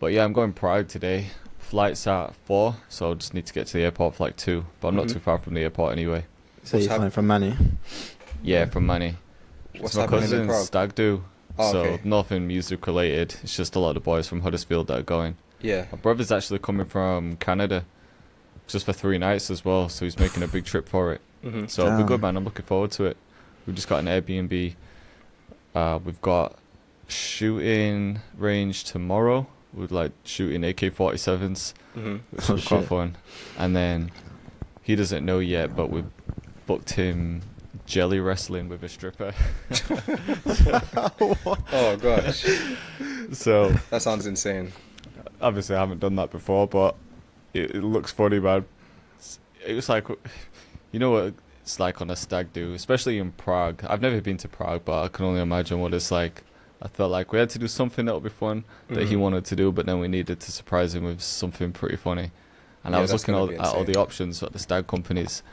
But yeah, I'm going Prague today. Flight's at 4, so I just need to get to the airport for like 2. But I'm not too far from the airport anyway. So you're flying from Manny? Yeah, from Manny. What's It's my happening in cousin's Prague? stag do. Oh, So okay. nothing music related. It's just a lot of boys from Huddersfield that are going. Yeah. My brother's actually coming from Canada just for 3 nights as well, so he's making a big trip for it. So it'll be good, man. I'm looking forward to it. We've just got an Airbnb. We've got shooting range tomorrow with like shooting AK-47s, which will be quite fun. And then he doesn't know yet, but we've booked him jelly wrestling with a stripper. Oh gosh, So that sounds insane. obviously I haven't done that before, but it looks funny, man. It was like, you know what it's like on a stag do, especially in Prague. I've never been to Prague, but I can only imagine what it's like. I felt like we had to do something that would be fun that he wanted to do, but then we needed to surprise him with something pretty funny. And I was looking at all the options at the stag companies.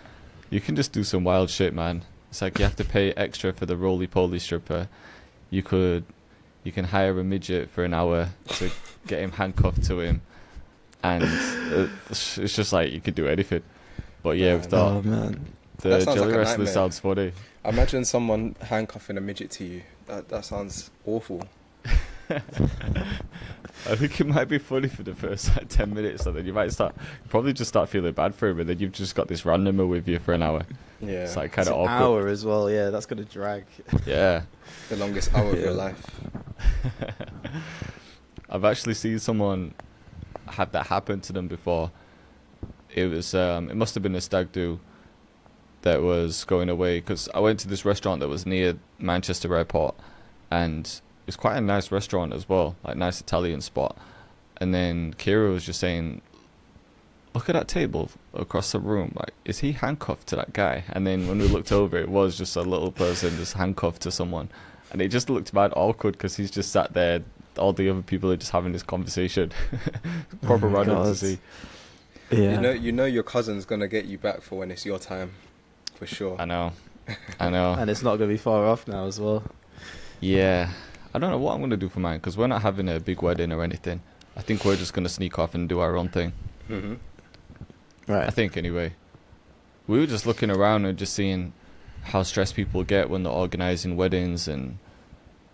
You can just do some wild shit, man. It's like you have to pay extra for the roly-poly stripper. You can hire a midget for an hour to get him handcuffed to him. And it's just like you could do anything. But yeah, we thought the jelly wrestler sounds funny. Imagine someone handcuffing a midget to you. That sounds awful. I think it might be funny for the first like 10 minutes, and then you probably just start feeling bad for him, and then you've just got this randomer with you for an hour. Yeah. It's like kind of An awkward. hour as well, yeah, that's going to drag. Yeah. The longest hour of your life. I've actually seen someone had that happen to them before. It was it must have been a stag do that was going away, because I went to this restaurant that was near Manchester Airport, and it's quite a nice restaurant as well, like nice Italian spot. And then Kira was just saying, look at that table across the room, like, is he handcuffed to that guy? And then when we looked over, it was just a little person just handcuffed to someone, and it just looked bad awkward because he's just sat there, all the other people are just having this conversation. Proper random to see. Yeah. You know your cousin's gonna get you back for when it's your time, for sure. I know. And it's not going to be far off now as well. Yeah, I don't know what I'm going to do for mine, because we're not having a big wedding or anything. I think we're just going to sneak off and do our own thing. Right. I think, anyway. We were just looking around and just seeing how stressed people get when they're organising weddings and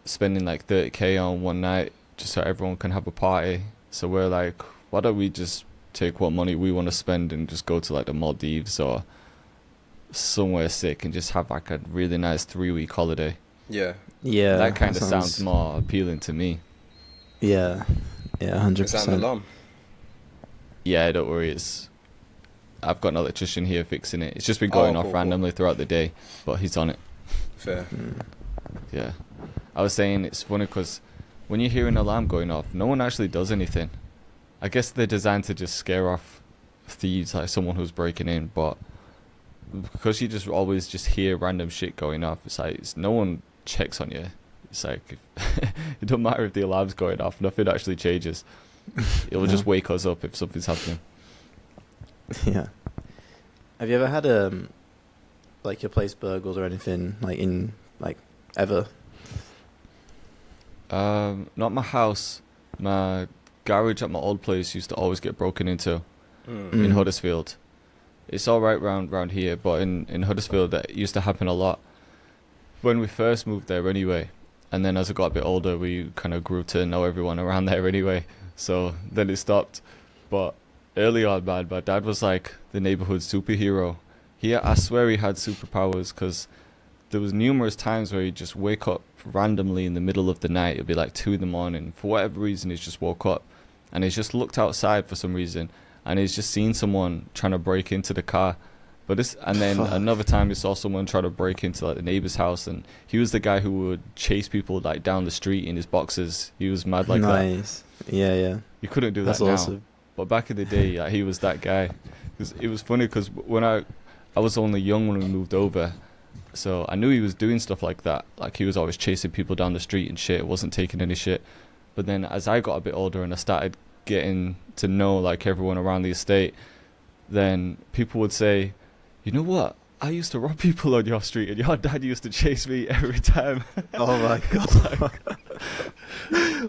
spending like 30k on one night just so everyone can have a party. So we're like, why don't we just take what money we want to spend and just go to like the Maldives or somewhere sick and just have like a really nice 3-week holiday. Yeah. Yeah. That kind of sounds more appealing to me. Yeah. Yeah, 100%. Is that an alarm? Yeah, don't worry. I've got an electrician here fixing it. It's just been going off randomly throughout the day, but he's on it. Fair. Yeah. I was saying it's funny because when you hear an alarm going off, no one actually does anything. I guess they're designed to just scare off thieves, like someone who's breaking in, but because you just always just hear random shit going off, it's like no one checks on you. It's like it don't matter if the alarm's going off, nothing actually changes. It'll just wake us up if something's happening. Yeah. Have you ever had like your place burgled or anything ever? Not my house. My garage at my old place used to always get broken into in Huddersfield. It's all right round here, but in Huddersfield that used to happen a lot when we first moved there anyway. And then as I got a bit older, we kind of grew to know everyone around there anyway. So then it stopped. But early on, man, my dad was like the neighborhood superhero. I swear he had superpowers, because there was numerous times where he'd just wake up randomly in the middle of the night. It'd be like 2 a.m. For whatever reason, he's just woke up. And he's just looked outside for some reason. And he's just seen someone trying to break into the car. And then another time he saw someone try to break into like the neighbor's house, and he was the guy who would chase people like down the street in his boxers. He was mad like that. Nice. Yeah. You couldn't do That's that now. awesome. But back in the day, he was that guy. 'Cause it was funny because when I was only young when we moved over, so I knew he was doing stuff like that. Like he was always chasing people down the street and shit. Wasn't taking any shit. But then as I got a bit older and I started getting to know like everyone around the estate, then people would say, you know what? I used to rob people on your street, and your dad used to chase me every time. Oh my god.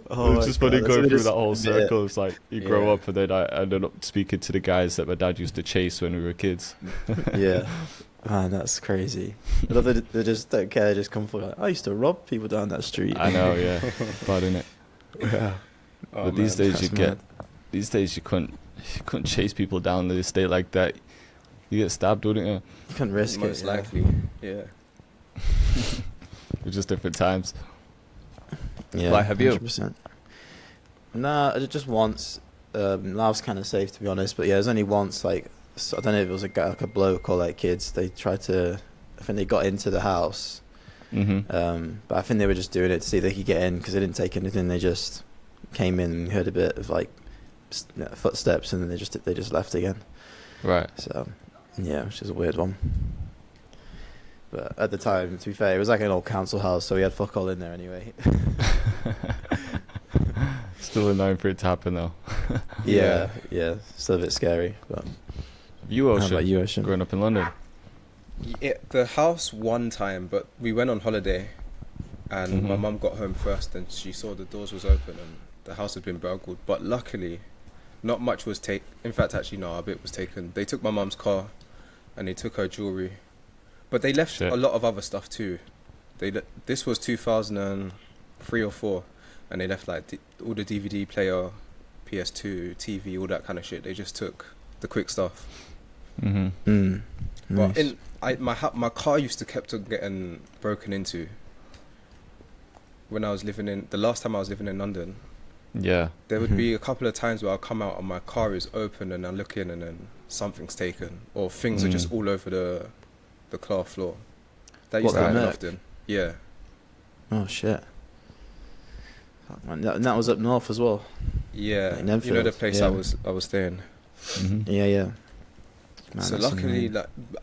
Oh it was just funny going through that whole yeah. circle. It's like you grow Yeah. up, and then I ended up speaking to the guys that my dad used to chase when we were kids. Yeah. Man, that's crazy. I love that they just don't care. They just come for like, I used to rob people down that street. I know, yeah, bad innit? Yeah. Oh, But these man. days That's mad. you couldn't chase people down the estate like that. You get stabbed, wouldn't you? You can't risk Most it. likely, yeah. It's just different times. Yeah. Like, have you? 100%. Nah, just once. I was kind of safe, to be honest. But yeah, it was only once. Like, so I don't know if it was a guy, like a bloke or like kids. They tried to. I think they got into the house. Mm-hmm. But I think they were just doing it to see if they could get in because they didn't take anything. They just came in and heard a bit of like footsteps, and then they just left again. Right. So yeah, which is a weird one. But at the time, to be fair, it was like an old council house, so we had fuck all in there anyway. Still annoying for it to happen though. Yeah, still a bit scary. But You, how Ocean, about you, Ocean? growing up in London. The house one time, but we went on holiday, and my Mhm. mum got home first, and she saw the doors was open and the house had been burgled. But luckily, not much was taken. In fact, actually, no, a bit was taken. They took my mum's car, and they took her jewelry, but they left Shit. a lot of other stuff too. This was 2003 or 4, and they left like all the DVD player, PS2, TV, all that kind of shit. They just took the quick stuff. Mm-hmm. Nice. But my car used to kept on getting broken into. When I was the last time I was living in London, Yeah. there would Mhm. be a couple of times where I'll come out and my car is open and I look in and then something's taken or things are just all over the car floor. That used What, to the happen Merc? often. Yeah. Oh shit. Fuck, man. And that was up north as well. Yeah. Like You know the Nemfield? place Yeah. I was staying. Mm-hmm. Yeah. Man, So that's luckily, annoying.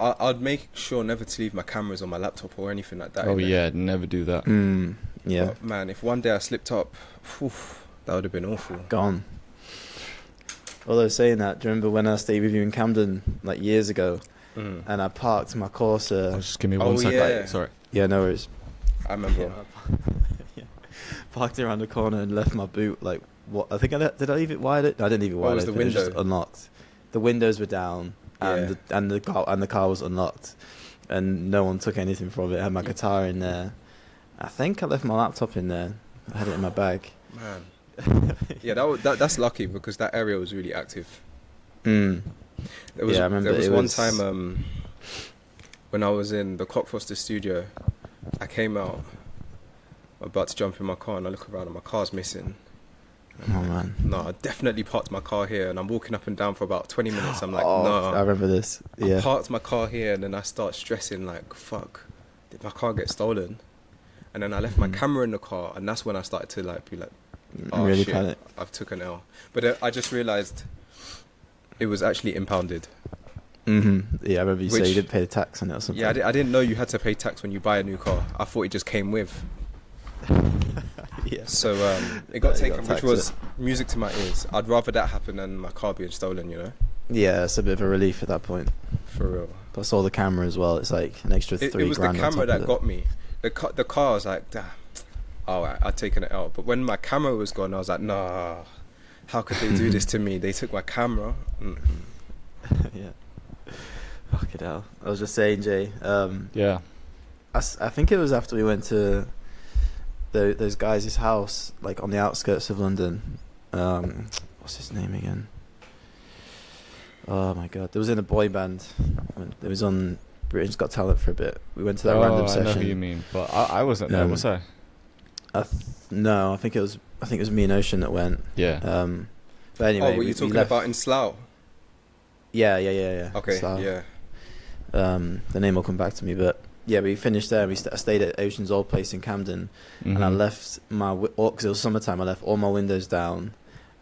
like I'd make sure never to leave my cameras on my laptop or anything like that. Oh in there. yeah, never do that. Yeah, But man, if one day I slipped up, that would have been awful. gone. Although saying that, do you remember when I stayed with you in Camden like years ago, Mm. and I parked my Corsa? Oh, just give me Oh, one second. yeah. Sorry. Yeah, no worries. I remember. Yeah. Parked it around the corner and left my boot. Like, what? I think did I leave it wide? No, I didn't leave it wide. was the open, it was just window? unlocked. The windows were down, and Yeah. the car was unlocked, and no one took anything from it. I had my guitar in there. I think I left my laptop in there. I had it in my bag. Man. Yeah, that's lucky because that area was really active. Mm. There was, Yeah, I remember there was it one was- time when I was in the Cockfoster studio, I came out, about to jump in my car, and I look around and my car's missing. Oh man. No, I definitely parked my car here, and I'm walking up and down for about 20 minutes. I'm like, I no. remember this. I Yeah. parked my car here, and then I start stressing like, fuck, did my car get stolen? And then I left my Mhm. camera in the car, and that's when I started to like be like, oh Really shit, panic. I've took an L. But I just realised it was actually impounded. Yeah, I remember you say you Which- didn't pay the tax on it or something. Yeah, I didn't know you had to pay tax when you buy a new car. I thought it just came with. Yeah. So it got Yeah, you got taken, which taxed was music to my ears. I'd rather that happen than my car being stolen, you know? Yeah, it's a bit of a relief at that point. For real. Plus all the camera as well. It's like an extra It $3 was the grand. on camera top of that it. got me. The car, I was like, damn. Oh, I'd taken it out. But when my camera was gone, I was like, nah. How could they do this to me? They took my camera. Yeah. Fuck it hell. I was just saying, Jay. Yeah. I think it was after we went to those guys' house, like on the outskirts of London. What's his name again? Oh my god, there was in a boy band. It was on Britain's Got Talent for a bit. We went to that random I session. know who you mean, but I wasn't there, was I? No, I think it was me and Ocean that went. Yeah. But anyway, Oh, were you we talking left- about in Slough? Yeah. Okay, So, yeah. the name will come back to me, but yeah, we finished there. I stayed at Ocean's old place in Camden, and I Mhm. left because it was summertime. I left all my windows down,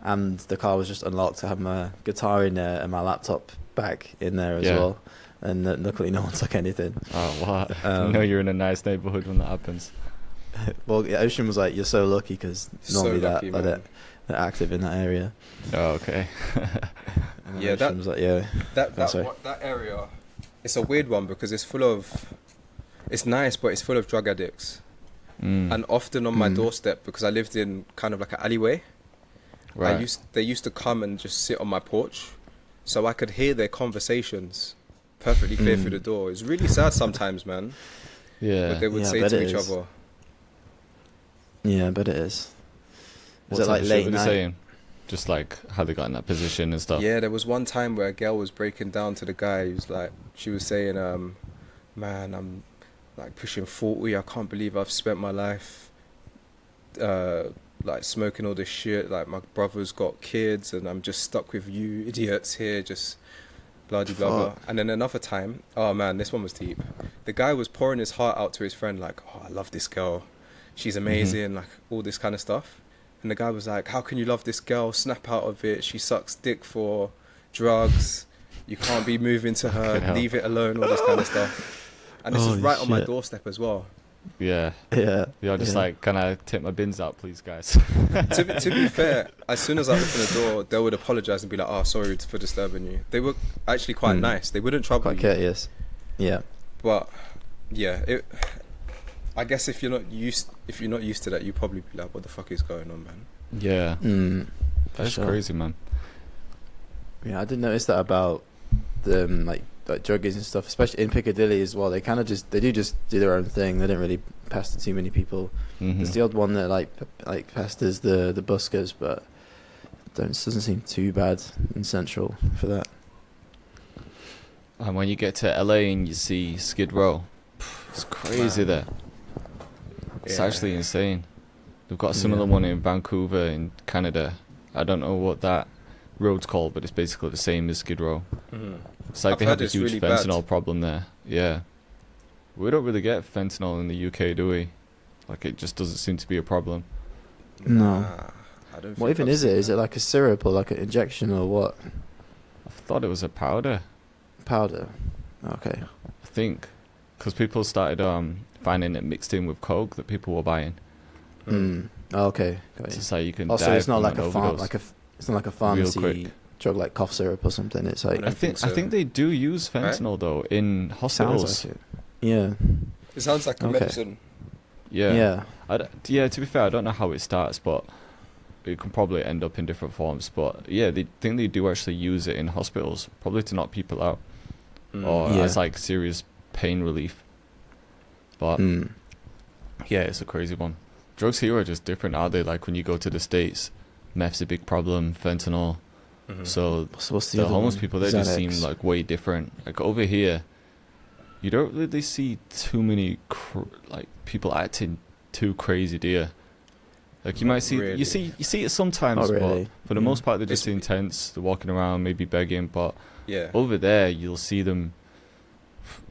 and the car was just unlocked. I had my guitar in there and my laptop bag in there as Yeah. well, and luckily no one took anything. Oh, what? Um, You know you're in a nice neighborhood when that happens. Well, yeah, Ocean was like, "You're so lucky," because So normally lucky, they're man. active in that area. Oh, okay. And then Yeah, Ocean was like, "Yeah, That Oh, sorry. area it's a weird one because it's nice, but it's full of drug addicts. And often on my doorstep, because I lived in kind of like an alleyway, Right. they used to come and just sit on my porch, so I could hear their conversations perfectly clear through the door. It's really sad sometimes, man. Yeah. What they would Yeah, I say bet to it each is. other. Yeah, but it is. What Is it type like of shit late were they night? saying? Just like how they got in that position and stuff. Yeah, there was one time where a girl was breaking down to the guy. He was like, she was saying, man, I'm like pushing 40. I can't believe I've spent my life like smoking all this shit. Like my brother's got kids and I'm just stuck with you idiots here, just blah blah blah. And then another time, oh man, this one was deep. The guy was pouring his heart out to his friend, like, oh, I love this girl. She's amazing, like all this kind of stuff. And the guy was like, how can you love this girl? Snap out of it. She sucks dick for drugs. You can't be moving to her. Fucking hell. Leave it alone, all this kind of stuff. And this is Holy right on my shit. doorstep as well. Yeah. Yeah. You're just Yeah. like, can I take my bins out, please, guys? To be fair, as soon as I opened the door, they would apologise and be like, oh, sorry for disturbing you. They were actually quite nice. They wouldn't trouble Quite you. courteous. Yeah. But yeah, I guess if you're not used to that, you probably be like, what the fuck is going on, man? Yeah. For That's sure. crazy, man. Yeah, I did notice that about the like druggies and stuff, especially in Piccadilly as well. They kind of just do their own thing. They don't really pester too many people. There's the odd one that like pesters the buskers, but doesn't seem too bad in Central for that. And when you get to LA and you see Skid Row, it's crazy there. It's Yeah. actually insane. They've got a similar one in Vancouver in Canada. I don't know what that road's called, but it's basically the same as Skid Row. It's like I've they heard have a it's huge really bad. fentanyl problem there. Yeah. We don't really get fentanyl in the UK, do we? Like, it just doesn't seem to be a problem. No. Nah, I don't What think even I've is it? seen Is it that. like a syrup or like an injection or what? I thought it was a powder, Powder. Okay. I think. Because people started finding it mixed in with coke that people were buying. Oh, okay. Got It's you. just like you can Also, die it's not from like an a farm, overdose. it's not like a Real pharmacy quick. drug like cough syrup or something. It's like I don't think so. I think they do use fentanyl though in hospitals. sounds like it. Yeah. It sounds like a Okay. medicine. Yeah. Yeah, to be fair, I don't know how it starts, but it can probably end up in different forms. But yeah, they think they do actually use it in hospitals, probably to knock people out or Yeah. as like serious pain relief. But yeah, it's a crazy one. Drugs here are just different, are they? Like when you go to the States, meth's a big problem, fentanyl. So What's the the other homeless one? people, they just seem Xanax. like way different. Like over here, you don't really see too many like people acting too crazy, do you? Like you Not might see really. you see it sometimes, Not really. but for the Yeah. most part they're just It's- intense. They're walking around, maybe begging, but Yeah. over there you'll see them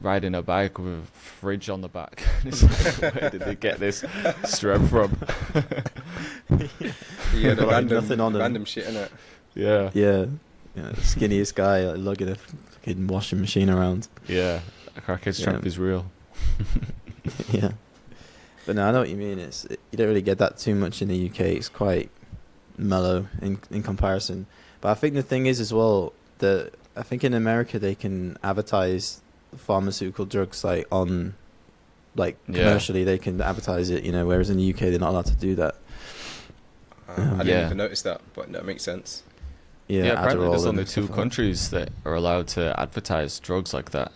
riding a bike with a fridge on the back. It's like, where did they get this strength from? Yeah, the Like nothing on them. random shit in it. Yeah, Yeah. The skinniest guy like, lugging a fucking washing machine around. yeah. Crackhead strength Yeah. is real. Yeah. But no, I know what you mean. You don't really get that too much in the UK. It's quite mellow in comparison. But I think the thing is as well that I think in America they can advertise pharmaceutical drugs like on like Yeah. commercially they can advertise it, whereas in the UK they're not allowed to do that. I didn't Yeah. even notice that, but that makes sense. Yeah, Apparently Adderall there's and only stuff two like that. countries that are allowed to advertise drugs like that.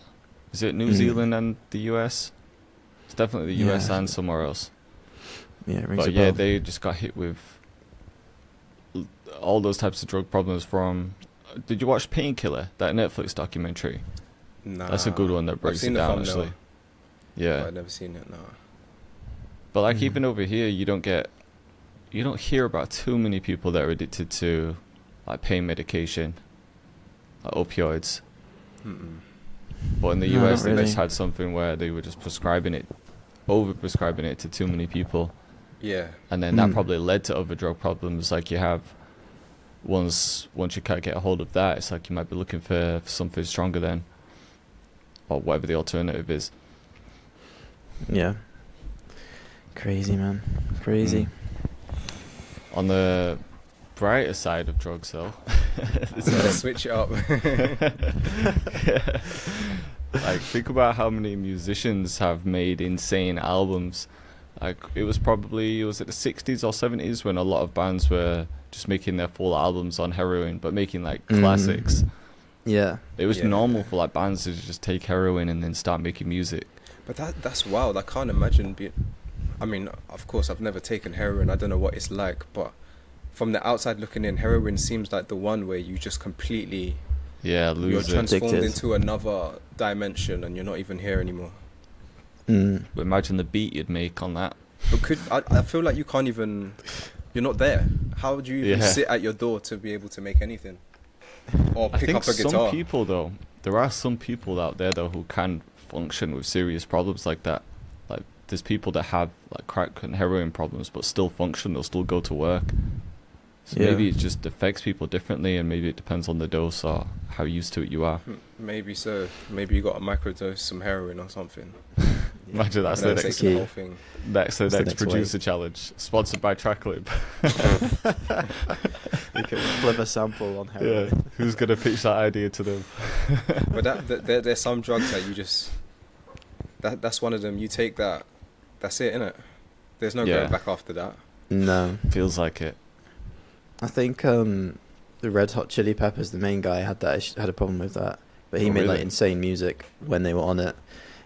Is it New Mhm. Zealand and the US? It's definitely the US Yeah. and somewhere else. Yeah, it rings But a yeah, bell. they just got hit with all those types of drug problems from... Did you watch Painkiller, that Netflix documentary? Nah, That's a good one that I've breaks seen it the down, thumbnail, actually. but Yeah. I've never seen it. No. But like Mhm. even over here, you don't hear about too many people that are addicted to like pain medication, like opioids. But in the No, US, not they just really. had something where they were just over-prescribing it to too many people. Yeah. And then that Mm. probably led to other drug problems. Like you have, once you can't get a hold of that, it's like you might be looking for something stronger then. Or whatever the alternative is. Yeah. Crazy, man. Crazy. On the brighter side of drugs, though, So switch it up. Like, think about how many musicians have made insane albums. Like, it was it the 60s or 70s when a lot of bands were just making their full albums on heroin, but making, like, classics. Yeah. It was normal for, like, bands to just take heroin and then start making music. But that's wild. I can't imagine being... I mean, of course, I've never taken heroin. I don't know what it's like, but from the outside looking in, heroin seems like the one where you just completely... Yeah, lose You're it. transformed Addicted. into another dimension and you're not even here anymore. Imagine the beat you'd make on that. But I feel like you can't even... You're not there. How would you even Yeah. sit at your door to be able to make anything? Or I pick think up a guitar? some people, though, there are some people out there, though, who can function with serious problems like that. Like, there's people that have, like, crack and heroin problems, but still function, they'll still go to work. So Yeah. maybe it just affects people differently, and maybe it depends on the dose or how used to it you are. Maybe so. Maybe you got to microdose some heroin or something. Imagine that's And the then next, take the whole thing. next the next producer challenge, sponsored by Tracklib. You can flip a sample on Yeah, heroin. who's gonna pitch that idea to them? But there's some drugs that you just... That's one of them. You take that, that's it, innit? There's no Yeah. going back after that. No. Feels like it. I think the Red Hot Chili Peppers, the main guy, had a problem with that. But he Oh, made like really? insane music when they were on it,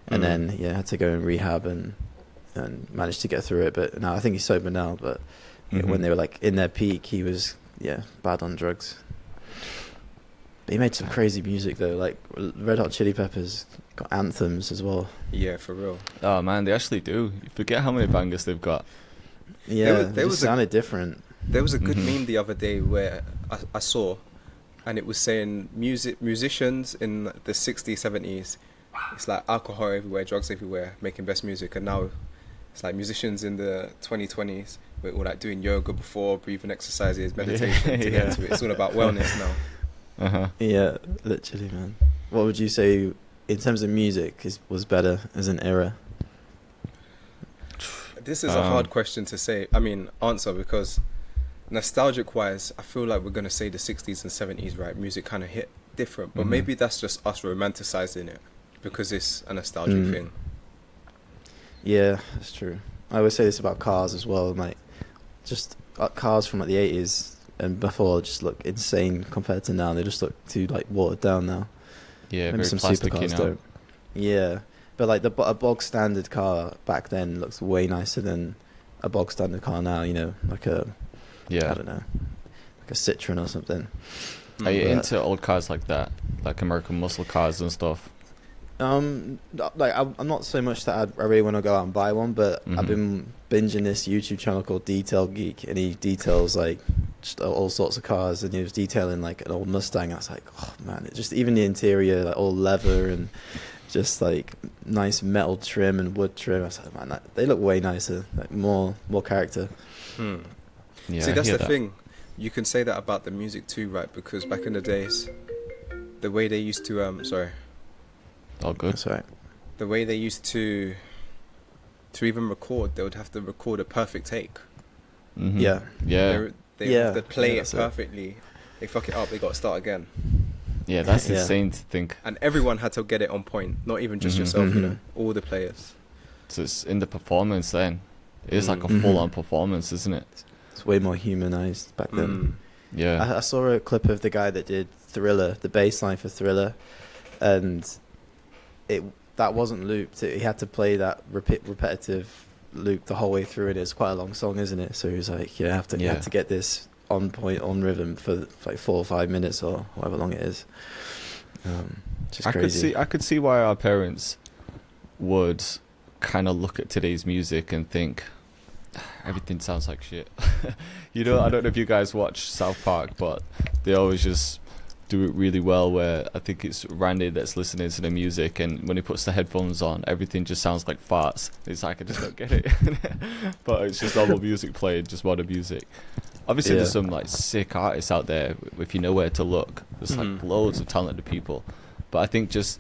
and Mm. then had to go in rehab and managed to get through it. But now I think he's sober now. But when Mhm. they were like in their peak, he was bad on drugs. But he made some crazy music though. Like Red Hot Chili Peppers got anthems as well. Yeah, for real. Oh man, they actually do. You forget how many bangers they've got. Yeah, there they was just a- sounded different. There was a good Mhm. meme the other day where I saw, and it was saying musicians in the 60s, 70s, it's like alcohol everywhere, drugs everywhere, making best music, and now it's like musicians in the 2020s, we're all like doing yoga before, breathing exercises, meditation to get into it. It's all about wellness now. Uh-huh. Yeah, literally, man. What would you say in terms of music was better as an era? This is a hard question to say. Answer, because nostalgic wise, I feel like we're gonna say the 60s and 70s, right? Music kind of hit different, but Mhm. maybe that's just us romanticizing it because it's a nostalgic thing. Yeah, that's true. I always say this about cars as well. Like, just cars from like the 80s and before just look insane compared to now. They just look too like watered down now. Yeah, Maybe very some plasticky supercars now. don't. Yeah, but like a bog standard car back then looks way nicer than a bog standard car now. You know, like I Yeah. don't know, like a Citroen or something. Are you But- into old cars like that? Like American muscle cars and stuff? Like I'm not so much that I really want to go out and buy one, but I've Mhm. been binging this YouTube channel called Detail Geek, and he details like just all sorts of cars, and he was detailing like an old Mustang. I was like, oh man, it just even the interior, like all leather and just like nice metal trim and wood trim. I was like, man, they look way nicer, like more character. Yeah, See, I that's hear the that. thing. You can say that about the music too, right? Because back in the days, the way they used to All good. That's right. the way they used to even record, they would have to record a perfect take. Mhm. Yeah. Yeah. They Yeah, have to play yeah, it that's it. perfectly. They fuck it up, they got to start again. Yeah, that's Yeah. insane to think. And everyone had to get it on point, not even just Mhm. yourself, you know, Mhm. all the players. So it's in the performance then. It is like a Mhm. full-on performance, isn't it? It's way more humanized back then. Mm. Yeah. I saw a clip of the guy that did Thriller, the bass line for Thriller, and that wasn't looped. He had to play that repetitive loop the whole way through, and it's quite a long song, isn't it? So he was like, you have to get this on point, on rhythm for like 4 or 5 minutes or however long it is. Just crazy. I could see why our parents would kind of look at today's music and think everything sounds like shit. You know, I don't know if you guys watch South Park, but they always just do it really well, where I think it's Randy that's listening to the music, and when he puts the headphones on, everything just sounds like farts. It's like, I just don't get it. But it's just normal music playing, just modern music. Obviously there's some like sick artists out there if you know where to look. There's like loads of talented people, but I think just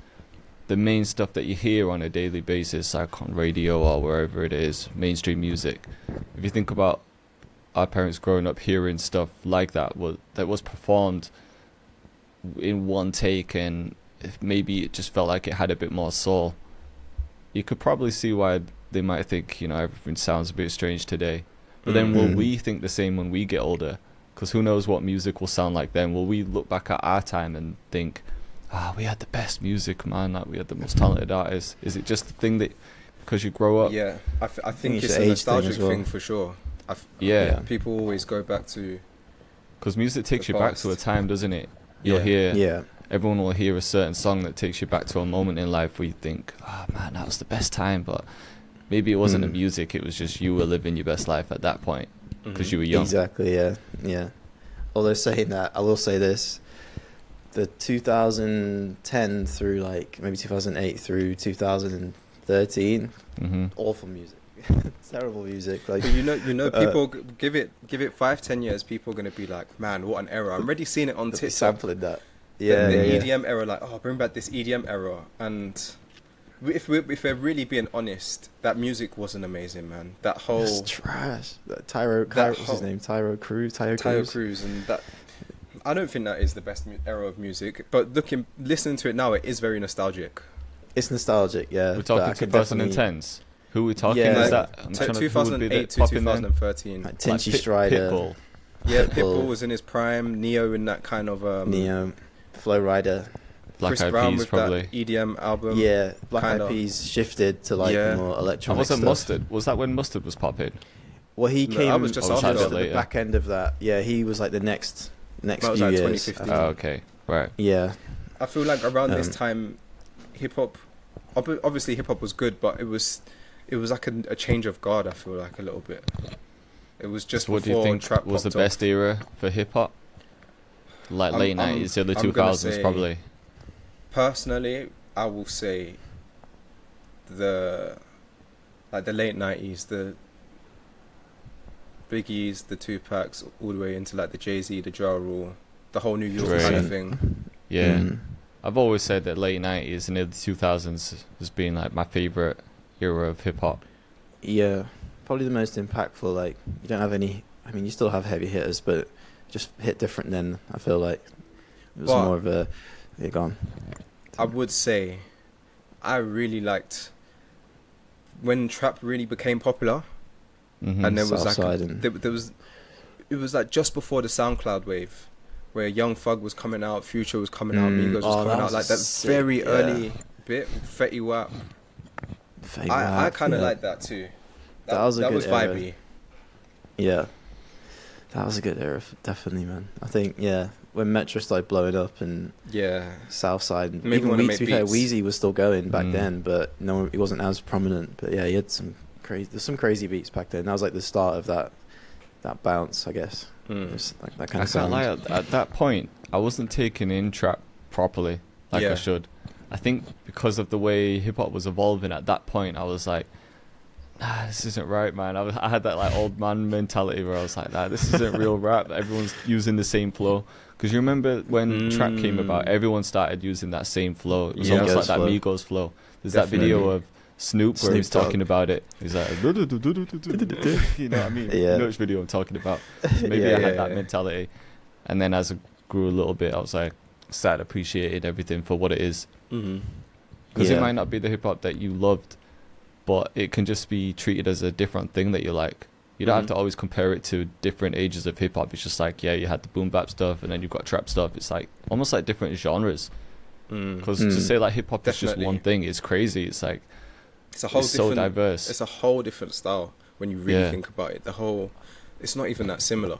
the main stuff that you hear on a daily basis, like on radio or wherever it is, mainstream music, if you think about our parents growing up hearing stuff like that was performed in one take, and if maybe it just felt like it had a bit more soul. You could probably see why they might think, everything sounds a bit strange today. But then will we think the same when we get older? Because who knows what music will sound like then? Will we look back at our time and think, we had the best music, man, like we had the most talented artists? Is it just the thing that, because you grow up? Yeah, I think it's a nostalgic thing for sure. People always go back to... Because music takes you back to a time, doesn't it? You'll hear... Everyone will hear a certain song that takes you back to a moment in life where you think, man, that was the best time. But maybe it wasn't the music, it was just you were living your best life at that point because you were young. Exactly, yeah. Although saying that, I will say this. The 2010 through like maybe 2008 through 2013, awful music. Terrible music. Like people give it 5-10 years, people are going to be like, man, what an era. I'm already seeing it on TikTok. Sampling that. The EDM era, like, bring back this EDM era. And if we're really being honest, that music wasn't amazing, man. That whole... It's trash. What's his name? Tyro Cruz. And that... I don't think that is the best era of music. But listening to it now, it is very nostalgic. It's nostalgic, yeah. We're talking 2010s. Who are we talking? Yeah, is that 2008 to 2013. Like Tinchy Strider. Pitbull. Yeah, Pitbull was in his prime. Neo in that kind of... Neo. Flow Rider. Chris Brown with probably. That EDM album. Yeah, Black Eyed Peas shifted to like more electronic stuff. Mustard? Was that when Mustard was popping? Well, he came... I was just after the back end of that. Yeah, he was like the next that few was like years. 2015. Oh, okay. Right. Yeah. I feel like around this time, hip-hop... Obviously, hip-hop was good, but it was like a change of guard, I feel like, a little bit. It was just what do you think trap was the best era for hip-hop? Like late 90s, early 2000s, probably. Personally, I will say the late 90s, the Biggies, the Tupacs, all the way into like the Jay-Z, the Ja Rule, the whole New York kind of thing. Yeah. I've always said that late 90s and early 2000s has been like my favourite era of hip-hop. Yeah, probably the most impactful. Like, you don't have any... I mean, you still have heavy hitters, but just hit different then, I feel like. It was more of a... You're gone. I would say I really liked when trap really became popular. And there was it was like just before the SoundCloud wave, where Young Thug was coming out, Future was coming out, Migos was coming out, like that very early bit, Fetty Wap. I kind of like that too. That was vibey. Era. Yeah, that was a good era, definitely, man. I think, when Metro started blowing up and Southside, and even to be fair, Weezy was still going back then, but he wasn't as prominent. But yeah, he had there's some crazy beats back then. That was like the start of that bounce, I guess. Like that kind of sound. I can't lie, at that point, I wasn't taking in trap properly like I should. I think because of the way hip hop was evolving at that point, I was like, this isn't right, man. I had that like old man mentality where I was like, this isn't real rap. Everyone's using the same flow. Because you remember when trap came about, everyone started using that same flow. It was almost like that Migos flow. There's that video of Snoop where he's talking about it. He's like, you know what I mean? You know which video I'm talking about. So maybe I had that mentality. And then as I grew a little bit, I was like, started appreciating everything for what it is. Because it might not be the hip hop that you loved, but it can just be treated as a different thing that you like. You don't have to always compare it to different ages of hip hop. It's just like, you had the boom bap stuff, and then you've got trap stuff. It's like almost like different genres. Because to say like hip hop is just one thing is crazy. It's like it's so diverse. It's a whole different style when you really think about it. It's not even that similar.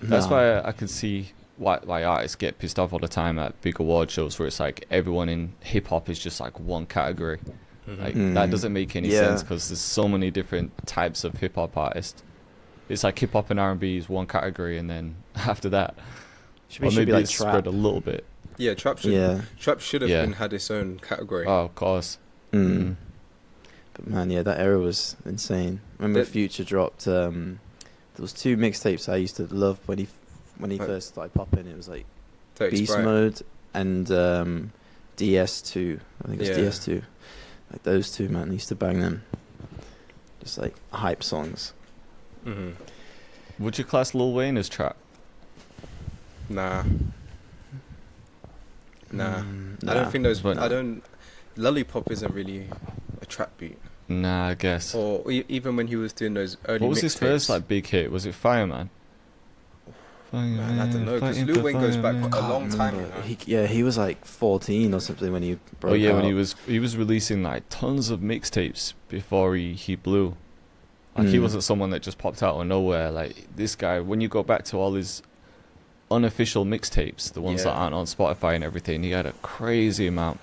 That's why I can see why artists get pissed off all the time at big award shows where it's like everyone in hip hop is just like one category. Like that doesn't make any sense because there's so many different types of hip hop artists. It's like hip hop and R&B is one category, and then after that, or maybe like it's spread a little bit. Yeah, trap should have had its own category. Oh, of course. But man, that era was insane. Remember Future dropped. There was 2 mixtapes I used to love when he first started popping. It was like Beast Mode and DS2. I think it was DS2. Like those 2, man, I used to bang them. Just like hype songs. Would you class Lil Wayne as trap? Nah. Nah, Nah. I don't think those. But- I don't. Lollipop isn't really a trap beat. Nah, I guess. Or even when he was doing those early. What was his mixtapes. first like big hit? Was it Fireman? Man, I don't know, because Fighting Lil for Wayne goes back Fireman. a long time. You know? He was like 14 or something when he broke Oh yeah, out. when he was releasing like tons of mixtapes before he blew. Like he wasn't someone that just popped out of nowhere. Like this guy, when you go back to all his unofficial mixtapes, the ones that Yeah. aren't on Spotify and everything, he had a crazy amount.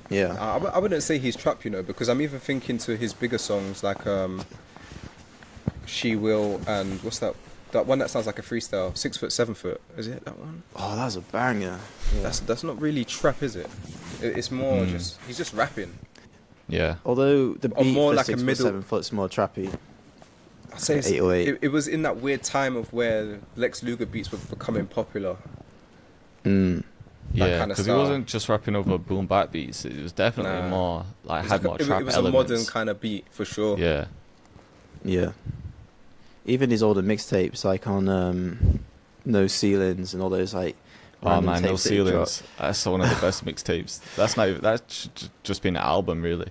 Yeah. I wouldn't say he's trap, you know, because I'm even thinking to his bigger songs like She Will and what's that one that sounds like a freestyle, 6 foot 7 foot, is it that one? Oh, that was a banger. Yeah. That's not really trap, is it? It's more just he's just rapping. Yeah. Although the Or beat more for like a 6 foot middle- 7 foot's more trappy. I'd say 808. it was in that weird time of where Lex Luger beats were becoming popular. Mm. Yeah, kinda because he style. wasn't just rapping over boom bap beats. It was definitely Nah. more like It was had like more it trap was elements. a modern kind of beat for sure. Yeah. Yeah. Even his older mixtapes, like on No Ceilings and all those like. Oh random man, No tapes that he dropped. Ceilings. That's one of the best mixtapes. That should just been an album, really.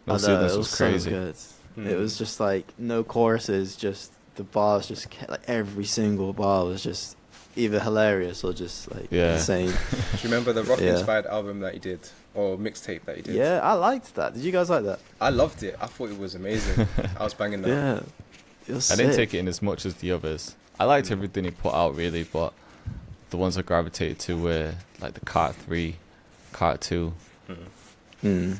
No I know, Ceilings it was so crazy. good. Mm. It was just like no choruses, just the bars just like every single bar was just either hilarious or just like Yeah. insane. Do you remember the rock Yeah. inspired album that he did or mixtape that he did? Yeah, I liked that. Did you guys like that? I loved it. I thought it was amazing. I was banging that. Yeah. It was I didn't sick. take it in as much as the others. I liked everything he put out, really, but the ones I gravitated to were like the Cart 3, Cart 2. Mm.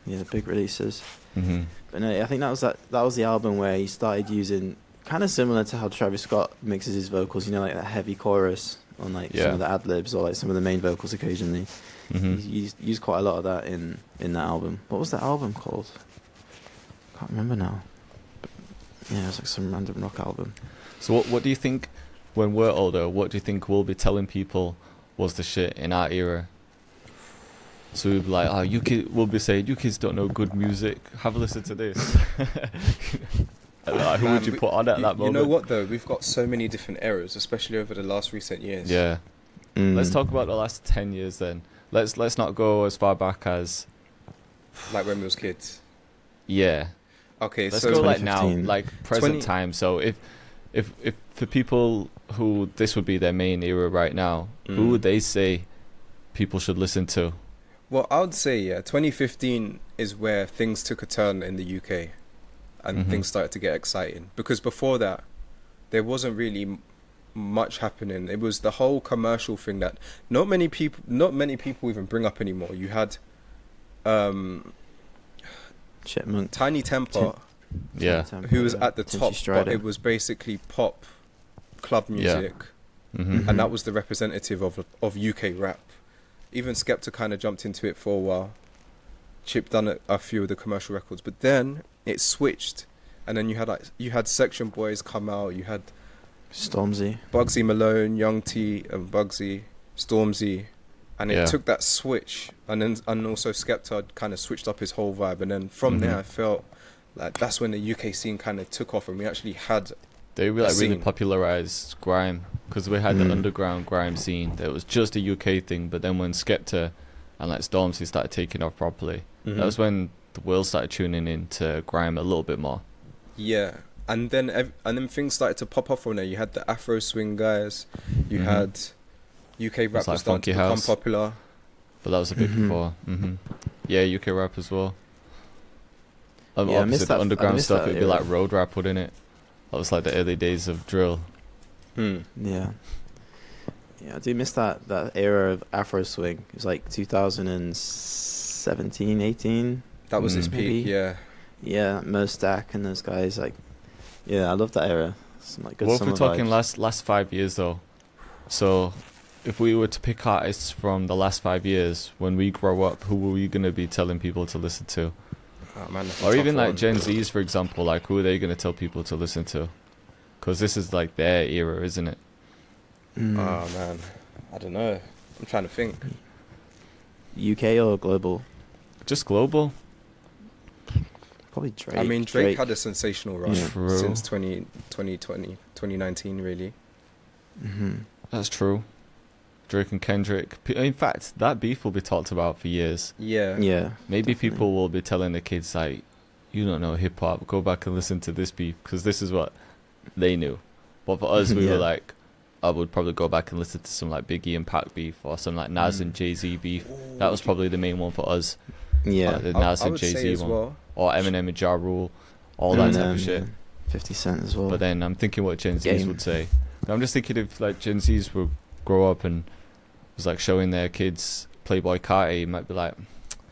Yeah, the big releases. Mm-hmm. But no, I think that was the album where he started using kind of similar to how Travis Scott mixes his vocals. You know, like that heavy chorus on like Yeah. some of the ad libs or like some of the main vocals occasionally. Mm-hmm. He used quite a lot of that in that album. What was that album called? Can't remember now. But yeah, it was like some random rock album. So what do you think, when we're older, what do you think we'll be telling people was the shit in our era? So we'll be like, we'll be saying, you kids don't know good music. Have a listen to this. Like, who Man, would you put on at that You moment? know what though? We've got so many different eras, especially over the last recent years. Yeah. Mm. Let's talk about the last 10 years then. Let's not go as far back as, Like when we was kids. yeah. Okay, Let's so go like now, 2015. like present 20 time. So if for people who this would be their main era right now, who would they say people should listen to? well, I would say 2015 is where things took a turn in the UK, and Mhm. things started to get exciting. Because before that, there wasn't really much happening. It was the whole commercial thing that not many people even bring up anymore. You had Chipmunk. Tiny Temper, Yeah. who was at the Tinchy top, but Strider. it was basically pop, club music, Mm-hmm. and that was the representative of UK rap. Even Skepta kind of jumped into it for a while. Chip done a few of the commercial records, but then it switched, and then you had Section Boys come out. You had Stormzy. Bugsy Malone, Young T, and Bugsy, Stormzy, and it Yeah. took that switch, and also Skepta kind of switched up his whole vibe, and then from there I felt like that's when the UK scene kind of took off, and we actually had They really scene. popularized grime, because we had the underground grime scene that was just a UK thing, but then when Skepta and like Stormzy started taking off properly, that was when the world started tuning into grime a little bit more. Yeah, and then things started to pop off from there. You had the Afroswing guys, you Mhm. had UK rap like was starting Funky to become House. popular. But that was a bit before. Yeah, UK rap as well. Yeah, I Opposite missed the that- I underground missed stuff, that it'd be era. like road rap, wouldn't it? That was like the early days of drill. Yeah. Yeah, I do miss that era of Afro swing. It was like 2017, 18. That was its Maybe. peak. Yeah, Yeah, Mo Stack and those guys. Like, yeah, I love that era. Some like good What if summer we're talking vibes. last 5 years though? So, if we were to pick artists from the last 5 years, when we grow up, who are we gonna be telling people to listen to? oh, man, that's a Or tough even like one. Gen Zs, for example, like who are they gonna tell people to listen to? Because this is like their era, isn't it? Mm. Oh man, I don't know. I'm trying to think. UK or global? Just global. Probably Drake. I mean, Drake had a sensational run Yeah. True. since 2020, 2019, really. Hmm. That's true. Drake and Kendrick. In fact, that beef will be talked about for years. Yeah. Yeah. Maybe Definitely. people will be telling the kids like, you don't know hip hop, go back and listen to this beef because this is what they knew. But for us, we Yeah. were like, I would probably go back and listen to some like Biggie and Pac beef or some like Nas and Jay-Z beef. That was probably the main one for us. Yeah. The I Nas and would say Jay-Z as one. well. Or Eminem and Ja Rule, all that type of shit. 50 Cent as well. But then I'm thinking what Gen Zs Game. would say. I'm just thinking if like Gen Zs would grow up and was like showing their kids Playboy Carti, might be like,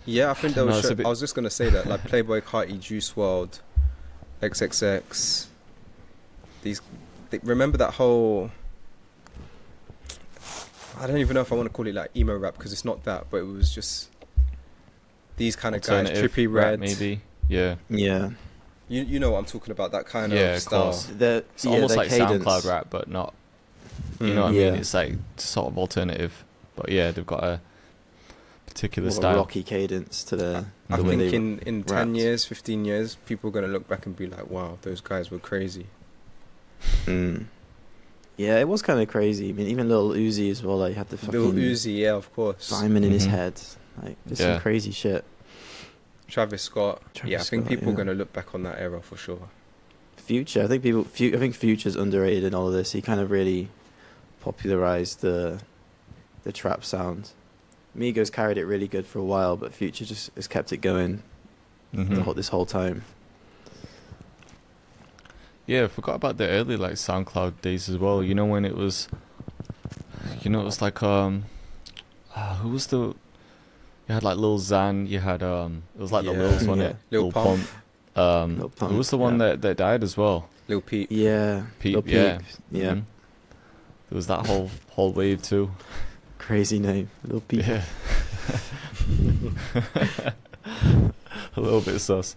Yeah, I think that No, was. it's a bit- I was just gonna say that, like Playboy Carti, Juice WRLD, XXX. Remember that whole. I don't even know if I want to call it like emo rap because it's not that, but it was just these kind of guys, alternative Trippie rap Red. maybe. Yeah. yeah. You know what I'm talking about? That kind Yeah, of of style. course. It's Yeah, almost their like cadence. SoundCloud rap, but not. You know what I Yeah. mean? It's like sort of alternative, but yeah, they've got a particular More of a style. rocky cadence to the I way think they in 10 rapped. years, 15 years, people are gonna look back and be like, "Wow, those guys were crazy." Mm. Yeah, it was kind of crazy. I mean, even Lil Uzi as well. Like, had the Lil fucking Uzi, yeah, of course. diamond in his Mhm. head. Like, just Yeah. some crazy shit. Travis Scott. Travis Yeah, I think Scott, people are yeah. gonna look back on that era for sure. Future, I think I think Future's underrated in all of this. He kind of really popularized the trap sound. Migos carried it really good for a while, but Future just has kept it going Mhm. this whole time. Yeah, I forgot about the early like SoundCloud days as well. You know when it was, it was like who was the? You had like Lil Xan. You had it was like the Yeah. Lils, wasn't Yeah. it? Lil Pump. Lil Pump, Who was the one yeah. that died as well? Lil Peep. Yeah, Peep, Lil yeah. yeah. Mhm. There was that whole wave too. Crazy name, Lil Peep. Yeah. A little bit sus.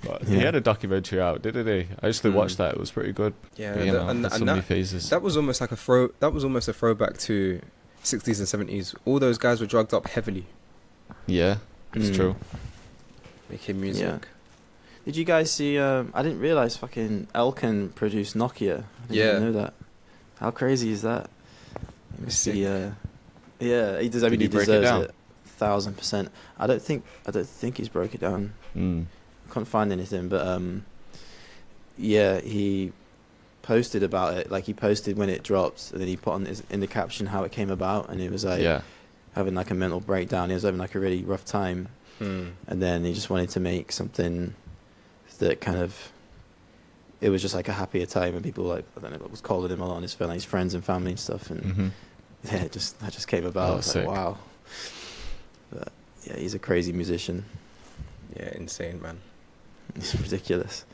But he Yeah. had a documentary out, didn't he? I actually watched that. It was pretty good. Yeah, But, you know, and there's so and many that, phases. that was almost like That was almost a throwback to 60s and 70s. All those guys were drugged up heavily, Yeah, it's Mm. true. making music. Yeah. Did you guys see? I didn't realize fucking Elkin produced Nokia. I didn't Yeah. even know that. How crazy is that? He It's must be, yeah, he does. I Did mean, he he break it deserves down? it, 1,000%. I don't think he's broke it down. Mm. Couldn't find anything, but yeah, he posted about it. Like, he posted when it dropped, and then he put on in the caption how it came about, and it was like Yeah. having like a mental breakdown. He was having like a really rough time, and then he just wanted to make something that kind of, it was just like a happier time, and people like, I don't know, was calling him on his phone, like his friends and family and stuff, and Mhm. yeah, that just came about. Oh, I was sick. like, wow. But yeah, he's a crazy musician. Yeah, insane, man. It's ridiculous.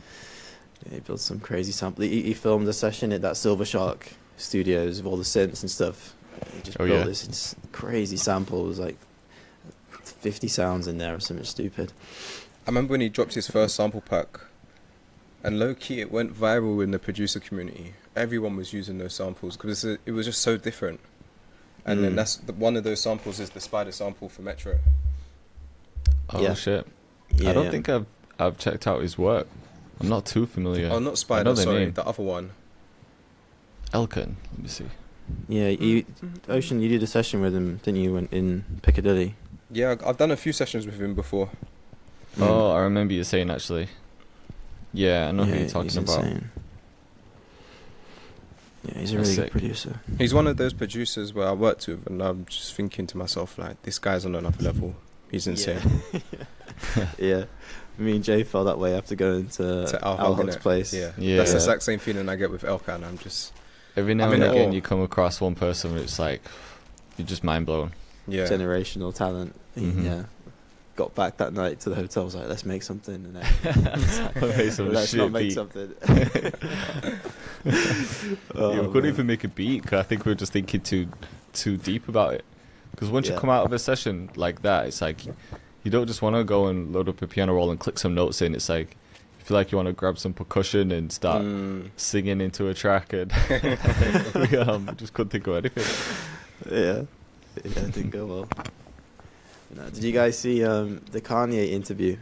Yeah, he built some crazy sample. He filmed a session at that Silver Shark Studios with all the synths and stuff. He just Oh, built yeah. this crazy sample. It was like 50 sounds in there or something stupid. I remember when he dropped his first sample pack, and low key it went viral in the producer community. Everyone was using those samples because it was just so different. And then one of those samples is the Spider sample for Metro. Oh Yeah. shit! Yeah, I don't yeah. think I've checked out his work. I'm not too familiar. Oh, not I Spider, know their sorry, name. the other one. Elkin. Let me see. Yeah, Ocean, you did a session with him, didn't you, in Piccadilly? Yeah, I've done a few sessions with him before. Oh, I remember you saying actually. Yeah, I know who you're he's talking about. insane. Yeah, he's a That's really sick. good producer. He's one of those producers where I worked with, and I'm just thinking to myself, like, this guy's on another level. He's insane. Yeah. Me and Jay felt that way after going to Al Algon's innit? place. Yeah. Yeah. That's the exact same feeling I get with Elkan. I'm just, Every now I'm and in again, awe. you come across one person where it's like, you're just mind blown. yeah. Generational talent. Mhm. Yeah. Got back that night to the hotel. Was like, let's make something. And then Make some let's shit not make beat. something. Yeah, we couldn't even make a beat 'cause I think we were just thinking too deep about it. Because once you Yeah. come out of a session like that, it's like you don't just want to go and load up a piano roll and click some notes in. It's like you feel like you want to grab some percussion and start singing into a track, and we just couldn't think of anything. Yeah. Yeah, it didn't go well. No, did you guys see the Kanye interview?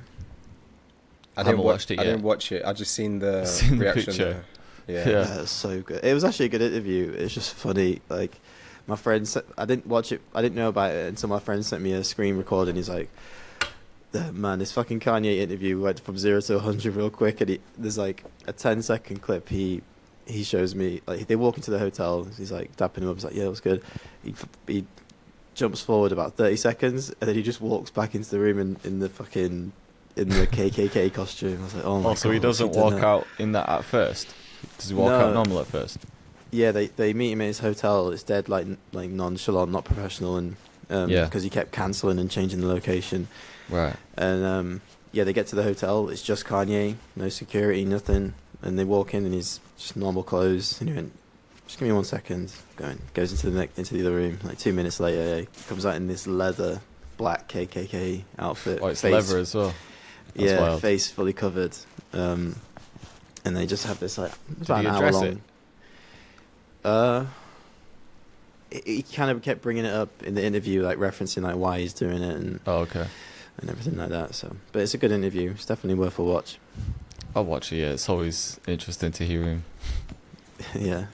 I haven't didn't watched it I yet. didn't watch it. I just seen the Seen the reaction picture. there. Yeah. Yeah. It was so good. It was actually a good interview. It's just funny. Like, my friend, I didn't watch it. I didn't know about it until my friend sent me a screen recording. He's like, man, this fucking Kanye interview went from 0 to 100 real quick, and there's like a 10-second clip. He shows me, like, they walk into the hotel. He's like dapping him up. He's like, yeah, it was good. He jumps forward about 30 seconds, and then he just walks back into the room in the KKK costume. I was like, oh my god. So he doesn't walk out in that at first? Does he walk out normal at first? Yeah, they meet him in his hotel. It's dead like nonchalant, not professional, and because he kept cancelling and changing the location. Right. And they get to the hotel. It's just Kanye, no security, nothing. And they walk in, and he's just normal clothes. And he went, just give me 1 second. Goes into the other room. Like 2 minutes later, he comes out in this leather black KKK outfit. Oh, it's leather as well. That's wild. Face fully covered. And they just have this like about an hour long. He kind of kept bringing it up in the interview, like referencing like why he's doing it and and everything like that. So, but it's a good interview. It's definitely worth a watch. I'll watch it. Yeah, it's always interesting to hear him. Yeah,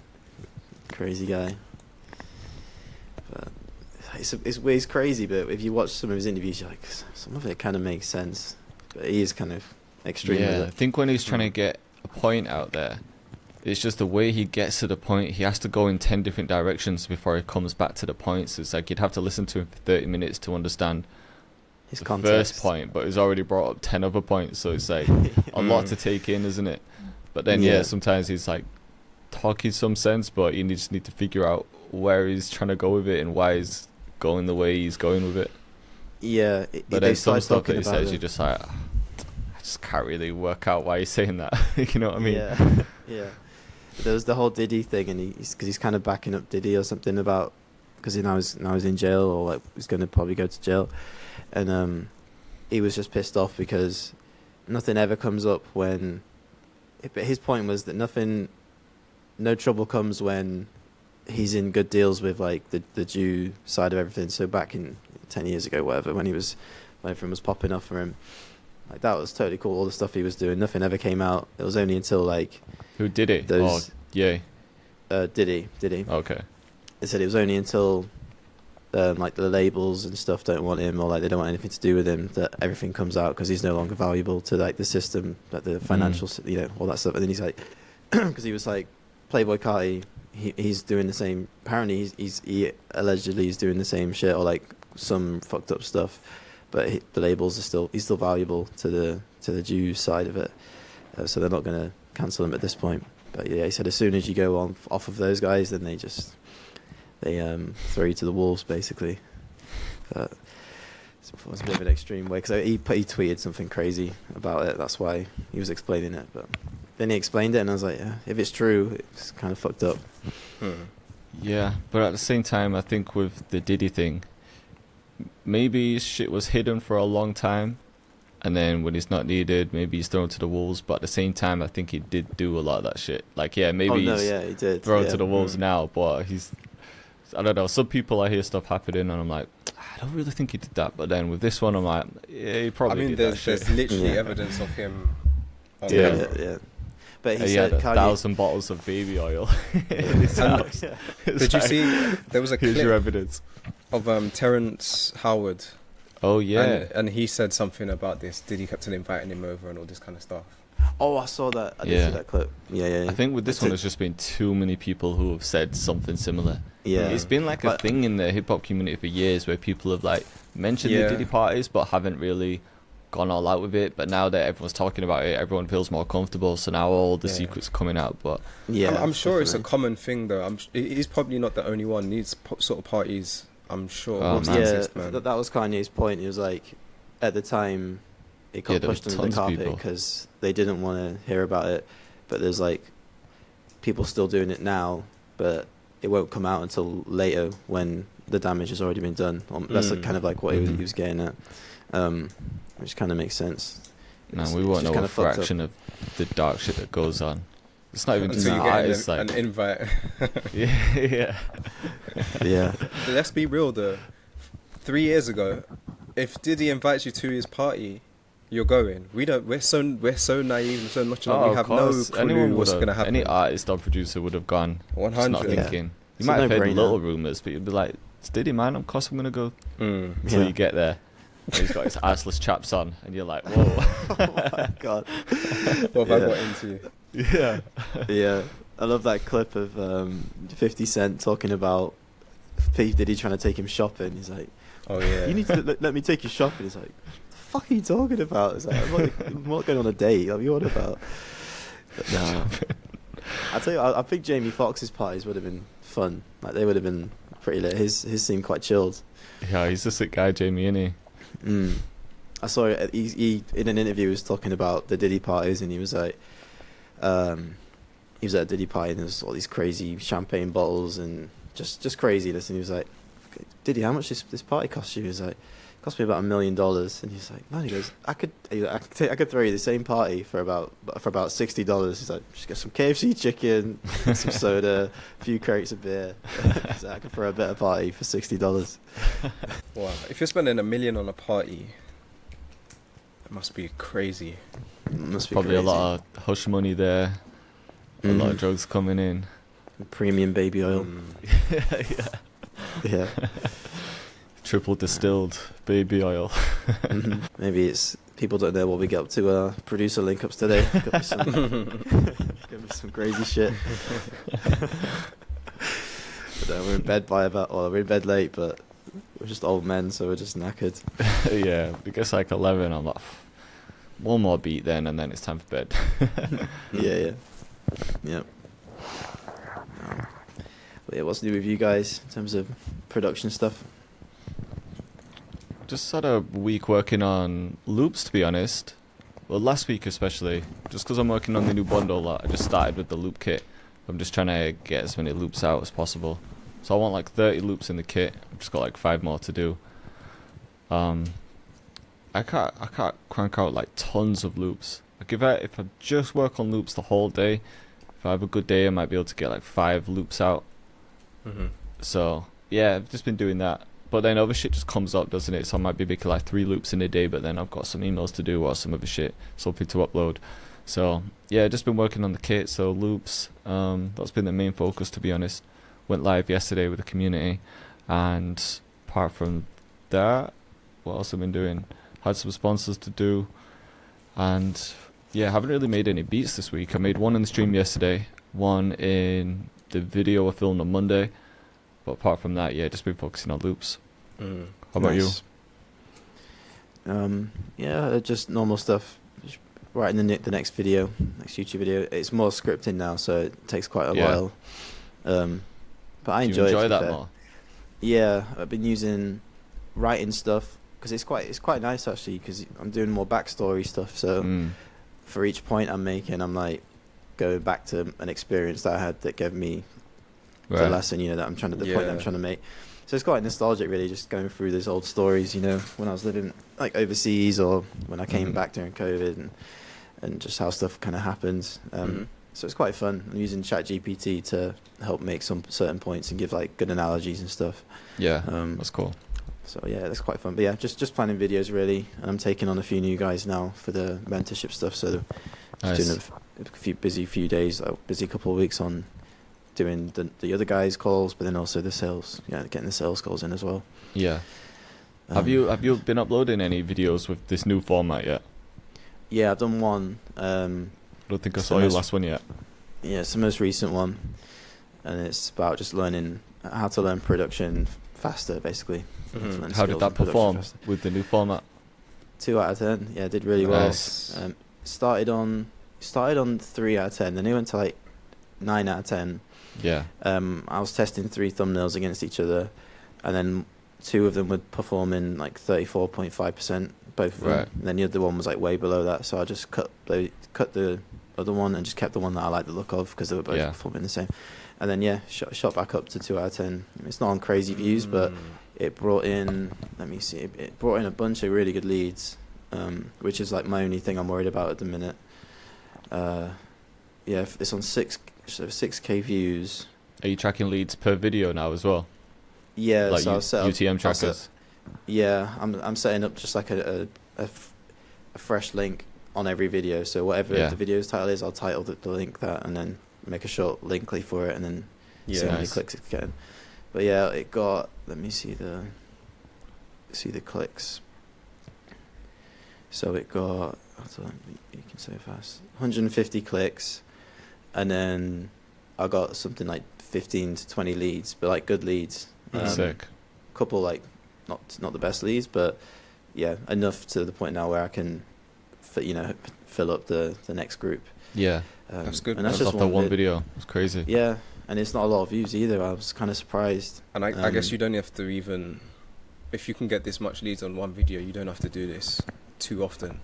crazy guy. But it's crazy. But if you watch some of his interviews, you're like, some of it kind of makes sense. But he is kind of extreme. Yeah, with it. I think when he's trying to get a point out there, it's just the way he gets to the point. He has to go in 10 different directions before he comes back to the point. So it's like you'd have to listen to him for 30 minutes to understand His the context. first point, but he's already brought up 10 other points. So it's like a lot to take in, isn't it? But then, sometimes he's like talking some sense, but you just need to figure out where he's trying to go with it and why he's going the way he's going with it. Yeah. But then some stuff that he says, you're just like, I just can't really work out why he's saying that. You know what I mean? Yeah. Yeah. There was the whole Diddy thing, and he's kind of backing up Diddy or something about, because he now is in jail, or like he's going to probably go to jail, and he was just pissed off because nothing ever comes up when. But his point was that no trouble comes when he's in good deals with like the Jew side of everything. So back in 10 years ago, whatever, when everything was popping off for him, like that was totally cool. All the stuff he was doing, nothing ever came out. It was only until like. Who did it? Diddy. Okay. They said it was only until like the labels and stuff don't want him, or like they don't want anything to do with him, that everything comes out because he's no longer valuable to like the system, like the financial, all that stuff. And then he's like, because he was like Playboy Carti, he's doing the same. Apparently, he allegedly is doing the same shit or like some fucked up stuff, but the labels are he's still valuable to the Jew side of it, so they're not gonna cancel him at this point. But yeah, he said as soon as you go off of those guys, then they throw you to the wolves basically. But it was a bit of an extreme way, because he tweeted something crazy about it. That's why he was explaining it. But then he explained it, and I was like, yeah, if it's true, it's kind of fucked up. Yeah, but at the same time, I think with the Diddy thing, maybe shit was hidden for a long time, and then when it's not needed, maybe he's thrown to the wolves. But at the same time, I think he did do a lot of that shit. Like, yeah, maybe he did thrown to the wolves now, but I don't know. Some people, I hear stuff happening, and I'm like, I don't really think he did that. But then with this one, I'm like, yeah, he probably did that shit. There's literally evidence of him. Yeah. But he said had 1,000 bottles of baby oil in his house. Did you see? There was a Here's your clip evidence of Terrence Howard. Oh yeah, and he said something about this. Diddy kept on inviting him over and all this kind of stuff. Oh, I saw that. I did see that clip. Yeah. I think with this one, there's just been too many people who have said something similar. Yeah, it's been like a thing in the hip hop community for years, where people have like mentioned the Diddy parties, but haven't really gone all out with it. But now that everyone's talking about it, everyone feels more comfortable. So now all the secrets are coming out. But yeah, I'm sure it's a common thing though. He's probably not the only one. These sort of parties, I'm sure. That was Kanye's point. He was like, at the time, it got pushed under the carpet because they didn't want to hear about it. But there's like people still doing it now, but it won't come out until later when the damage has already been done. That's kind of like what he was getting at, which kind of makes sense. Man, we won't know a fraction of the dark shit that goes on. It's not even just artists, like an invite. yeah. Let's be real though. 3 years ago, if Diddy invites you to his party, you're going. We're so naive and so much. We have no clue what's going to happen. Any artist or producer would have gone. 100. Not thinking. You might have heard little rumours, but you'd be like, it's Diddy, man, of course I'm going to go. Until you get there. And he's got his assless chaps on, and you're like, whoa. Oh my God. What have I got into? Yeah. Yeah. I love that clip of 50 Cent talking about P. Diddy trying to take him shopping. He's like, oh yeah, you need to let me take you shopping. He's like, the fuck are you talking about? It's like, I'm not going on a date. What are you on about? But no. I tell you, I think Jamie Foxx's parties would have been fun. Like, they would have been pretty lit. His seemed quite chilled. Yeah, he's a sick guy, Jamie, isn't he? I saw it. He in an interview was talking about the Diddy parties, and he was like, he was at a Diddy party, and there was all these crazy champagne bottles and just craziness. And he was like, Diddy, how much this party cost you? He was like, it cost me about $1 million. And he's like, man, he goes, I could throw you the same party for about $60. He's like, just get some KFC chicken, some soda, a few crates of beer. He's like, I could throw a better party for $60. Wow, if you're spending $1 million on a party, it must be crazy. Probably crazy. A lot of hush money there. A lot of drugs coming in. Premium baby oil. Yeah. Triple distilled baby oil. Maybe it's people don't know what we get up to. Producer link ups today. Got me some crazy shit. But we're in bed we're in bed late, but we're just old men, so we're just knackered. Yeah, it gets like 11. I'm like, one more beat then, and then it's time for bed. Yeah. But yeah, what's new with you guys in terms of production stuff? Just had a week working on loops, to be honest. Well, last week especially, just because I'm working on the new bundle, I just started with the loop kit. I'm just trying to get as many loops out as possible. So I want like 30 loops in the kit. I've just got like 5 more to do. I can't crank out like tons of loops. Like if I just work on loops the whole day, if I have a good day, I might be able to get like 5 loops out. So yeah, I've just been doing that. But then other shit just comes up, doesn't it? So I might be making like 3 loops in a day, but then I've got some emails to do or some other shit, something to upload. So yeah, just been working on the kit. So loops, that's been the main focus, to be honest. Went live yesterday with the community, and apart from that, what else have I been doing? Had some sponsors to do, and yeah, haven't really made any beats this week. I made one in the stream yesterday, one in the video I filmed on Monday, but apart from that, yeah, just been focusing on loops. How about you? Yeah, just normal stuff. Just writing the next video, next YouTube video. It's more scripting now, so it takes quite a while. But I enjoy that more. Yeah, I've been using writing stuff because it's quite nice actually, because I'm doing more backstory stuff. So for each point I'm making, I'm like going back to an experience that I had that gave me the lesson, that I'm trying to point that I'm trying to make. So it's quite nostalgic, really, just going through those old stories, when I was living like overseas or when I came back during COVID and just how stuff kind of happens. So it's quite fun. I'm using ChatGPT to help make some certain points and give like good analogies and stuff. Yeah, that's cool. So yeah, that's quite fun. But yeah, just planning videos really, and I'm taking on a few new guys now for the mentorship stuff. So just doing a busy days, busy couple of weeks on doing the other guys' calls, but then also the sales, getting the sales calls in as well. Yeah. Have you been uploading any videos with this new format yet? Yeah, I've done one. I don't think I saw your last one yet. Yeah, it's the most recent one, and it's about just learning how to learn production faster, basically. How did that perform with the new format? 2 out of 10. Yeah, did really well. Started on 3 out of 10, then it went to like 9 out of 10. Yeah. I was testing 3 thumbnails against each other, and then 2 of them were performing like 34.5%, both of them. And then the other one was like way below that, so I just cut the other one and just kept the one that I like the look of, because they were both performing the same. And then shot back up to 2 out of 10. It's not on crazy views, but it brought in, it brought in a bunch of really good leads, which is like my only thing I'm worried about at the minute. It's on 6K views. Are you tracking leads per video now as well? Yeah, like so I'll set up UTM trackers. I'm setting up just like a fresh link on every video. So whatever the video's title is, I'll title the link that, and then make a short link for it, and then Yeah. see how many Nice. clicks it's getting. But yeah, it got. Let me see the clicks. So it got. You can say fast. 150 clicks, and then I got something like 15 to 20 leads, but like good leads. Sick. Couple like not the best leads, but yeah, enough to the point now where I can, fill up the next group. Yeah. That's good. And that's That's just off the one vid. video. It's crazy. Yeah, and it's not a lot of views either. I was kind of surprised. And I guess you don't have to even, if you can get this much leads on one video, you don't have to do this too often.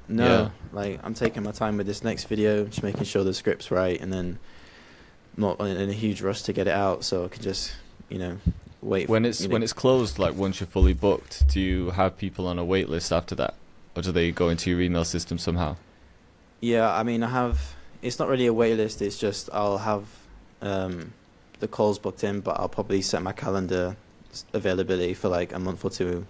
No, Yeah. like I'm taking my time with this next video, just making sure the script's right, and then not in a huge rush to get it out, so I can just, wait. When it's closed, like once you're fully booked, do you have people on a wait list after that, or do they go into your email system somehow? Yeah, I mean, I have. It's not really a wait list. It's just I'll have the calls booked in, but I'll probably set my calendar availability for like a month or two,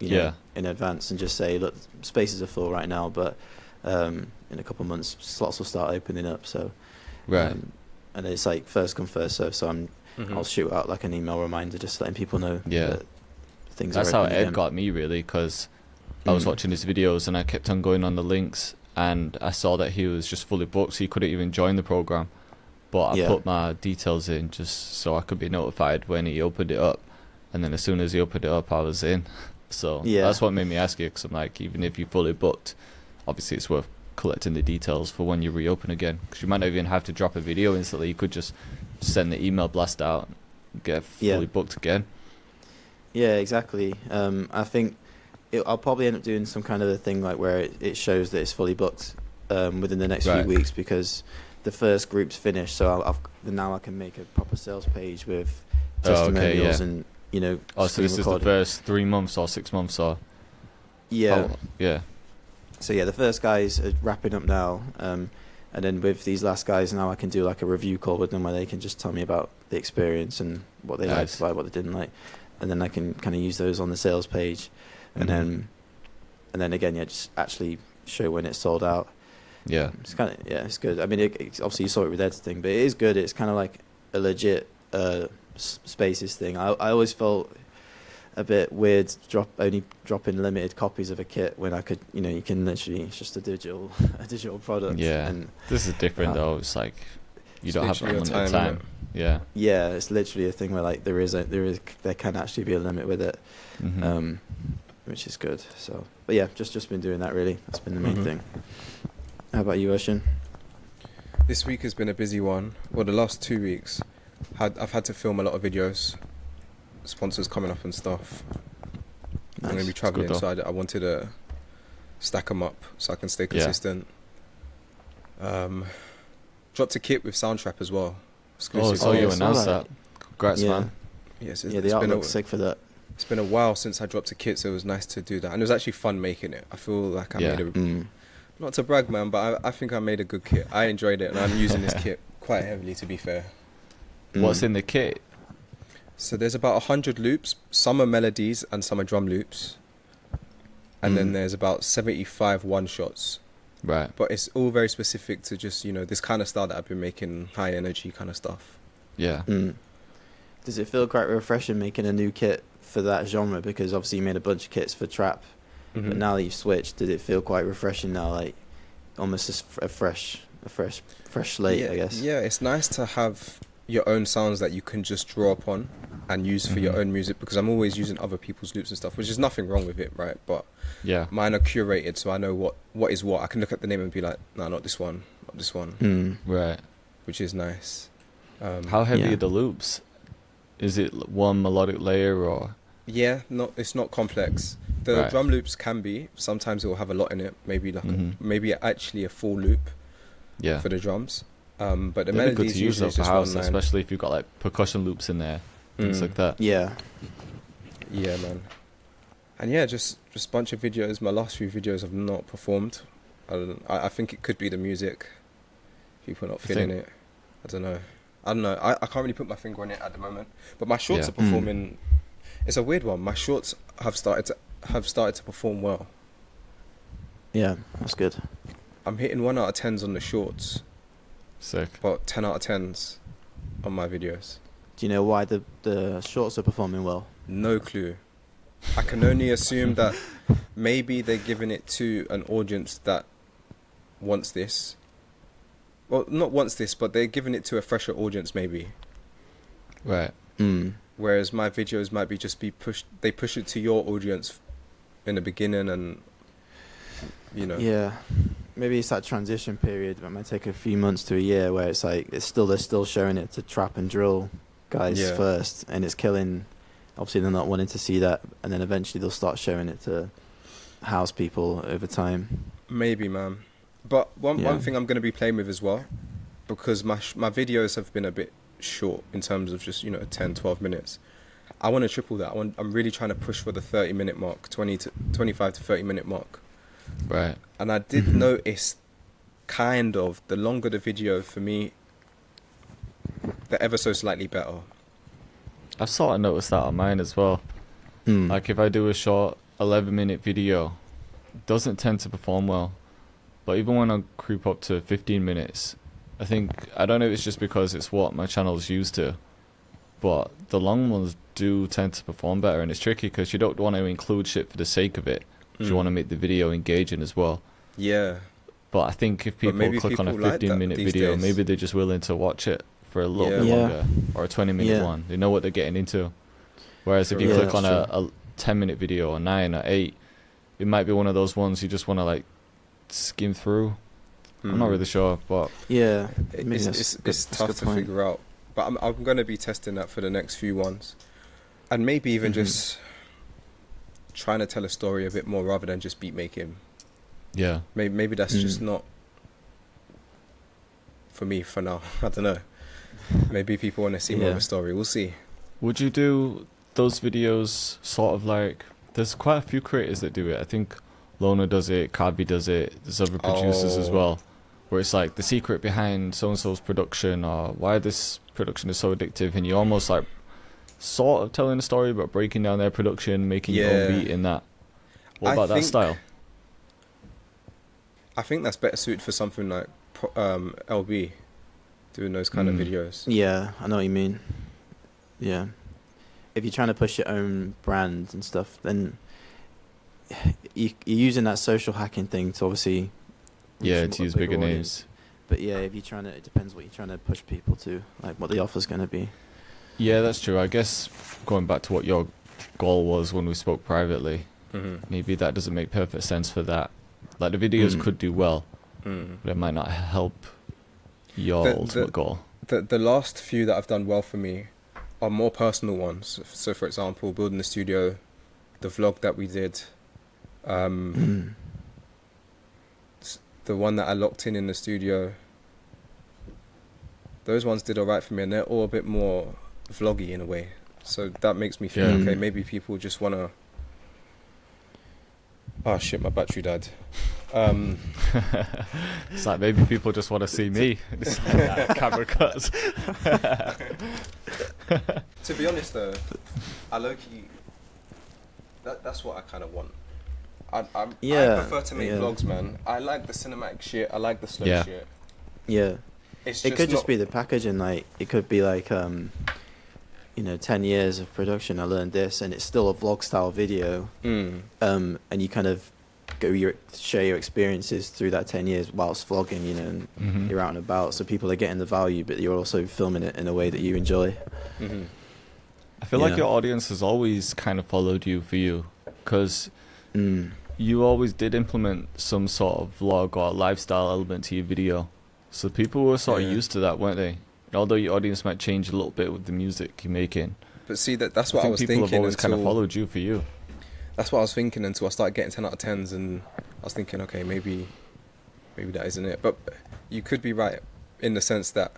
in advance, and just say, look, spaces are full right now, but in a couple of months, slots will start opening up. So, Right. and it's like first come first serve. So I'll shoot out like an email reminder, just letting people know. Yeah. That things That's are how open Ed again. got me, really, because I was watching his videos and I kept on going on the links, and I saw that he was just fully booked, so he couldn't even join the program. But I put my details in just so I could be notified when he opened it up, and then as soon as he opened it up, I was in. So that's what made me ask you, because I'm like, even if you're fully booked, obviously it's worth collecting the details for when you reopen again, because you might not even have to drop a video instantly. You could just send the email blast out and get fully booked again. Yeah, exactly. I think I'll probably end up doing some kind of a thing like where it shows that it's fully booked within the next few weeks, because the first group's finished. So now I can make a proper sales page with testimonials and so this is the first 3 months or 6 months or yeah. So yeah, the first guys are wrapping up now, and then with these last guys now I can do like a review call with them where they can just tell me about the experience and what they liked about it, what they didn't like, and then I can kind of use those on the sales page, and then again just actually show when it's sold out. Yeah, it's kind of it's good. I mean, it's obviously you saw it with Ed's thing, but it is good. It's kind of like a legit Spaces thing. I always felt a bit weird only dropping limited copies of a kit when I could, you can literally, it's just a digital product. Yeah, and this is different though. It's like you don't have unlimited time. Yeah, it's literally a thing where like there can actually be a limit with it, which is good. So, but yeah, just been doing that really. That's been the main thing. How about you, Ocean? This week has been a busy one. Well, the last 2 weeks, I've had to film a lot of videos, sponsors coming up and stuff. Nice. I'm going to be travelling, so I wanted to stack them up so I can stay consistent. Dropped a kit with Soundtrap as well. Exclusive. So you announced that. Congrats, man. Yes, the art looks sick for that. It's been a while since I dropped a kit, so it was nice to do that. And it was actually fun making it. I feel like I made a... Not to brag, man, but I think I made a good kit. I enjoyed it, and I'm using this kit quite heavily, to be fair. What's in the kit? So there's about 100 loops. Some are melodies and some are drum loops. And then there's about 75 one-shots. Right. But it's all very specific to just, this kind of style that I've been making, high energy kind of stuff. Yeah. Does it feel quite refreshing making a new kit for that genre? Because obviously you made a bunch of kits for trap. But now that you've switched, did it feel quite refreshing now, like almost a fresh slate, I guess? Yeah, it's nice to have your own sounds that you can just draw upon and use for your own music, because I'm always using other people's loops and stuff, which is nothing wrong with it, right? But mine are curated, so I know what is what. I can look at the name and be like, no, not this one, not this one. Right. Which is nice. How heavy are the loops? Is it one melodic layer or? Yeah, it's not complex. The drum loops can be. Sometimes it will have a lot in it. Maybe like maybe actually a full loop. Yeah. For the drums. But the melodies good to use usually for just house, 1 line. especially if you've got like percussion loops in there, things like that. Yeah. Yeah, man. And yeah, just a bunch of videos. My last few videos have not performed. I think it could be the music. People are not feeling it. I don't know. I can't really put my finger on it at the moment. But my shorts are performing. It's a weird one. My shorts have started to perform well. Yeah, that's good. I'm hitting 1 out of 10s on the shorts. Sick. But 10 out of 10s on my videos. Do you know why the shorts are performing well? No clue. I can only assume that maybe they're giving it to an audience that wants this. Well, not wants this, but they're giving it to a fresher audience maybe. Right. Whereas my videos might be pushed. They push it to your audience in the beginning, and you know. Yeah, maybe it's that transition period that might take a few months to a year, where it's like they're still showing it to trap and drill guys first, and it's killing. Obviously, they're not wanting to see that, and then eventually they'll start showing it to house people over time. Maybe, man. But one thing I'm going to be playing with as well, because my videos have been a bit short in terms of just 10, 12 minutes. I want to triple that. I'm really trying to push for the 30-minute mark, 25 to 30-minute mark. Right. And I did notice, kind of, the longer the video for me, the ever so slightly better. I've sort of noticed that on mine as well. Like if I do a short 11-minute video, it doesn't tend to perform well. But even when I creep up to 15 minutes, I don't know if it's just because it's what my channel's used to, but the long ones do tend to perform better, and it's tricky because you don't want to include shit for the sake of it. You want to make the video engaging as well. Yeah. But I think if people click on a 15-minute video, maybe they're just willing to watch it for a little bit longer, or a 20-minute one. They know what they're getting into. Whereas if you click on a 10-minute video, or 9 or 8, it might be one of those ones you just want to like skim through. I'm not really sure, but it's tough to figure out. But I'm going to be testing that for the next few ones, and maybe even just trying to tell a story a bit more rather than just beat making. Yeah, maybe that's just not for me for now. I don't know. Maybe people want to see more of a story. We'll see. Would you do those videos sort of like? There's quite a few creators that do it. I think Lona does it, Kavi does it. There's other producers as well, where it's like the secret behind so-and-so's production, or why this production is so addictive, and you almost like sort of telling a story but breaking down their production, making your own beat in that. What about that style? I think that's better suited for something like LB, doing those kind of videos. Yeah, I know what you mean. Yeah. If you're trying to push your own brand and stuff, then you're using that social hacking thing to obviously... to use bigger names. But yeah, if you're trying to... It depends what you're trying to push people to, like what the offer's going to be. Yeah, that's true. I guess going back to what your goal was when we spoke privately, maybe that doesn't make perfect sense for that. Like the videos could do well, but it might not help your ultimate goal. The last few that I've done well for me are more personal ones. So for example, building the studio, the vlog that we did, the one that I locked in the studio, those ones did alright for me, and they're all a bit more vloggy in a way. So that makes me feel okay, maybe people just want to... Oh shit, my battery died. It's like maybe people just want to see me. It's like that camera cuts. To be honest though, I low-key... That's what I kind of want. I prefer to make vlogs, man. I like the cinematic shit. I like the slow shit. Yeah. It could just be the packaging. Like it could be like 10 years of production. I learned this, and it's still a vlog style video. And you kind of share your experiences through that 10 years whilst vlogging. And you're out and about, so people are getting the value, but you're also filming it in a way that you enjoy. I feel like your audience has always kind of followed you for you, because you always did implement some sort of vlog or lifestyle element to your video. So people were sort of used to that, weren't they? Although your audience might change a little bit with the music you're making. But see, that's what I was thinking. People have always kind of followed you for you. That's what I was thinking until I started getting 10 out of 10s, and I was thinking, okay, maybe that isn't it. But you could be right in the sense that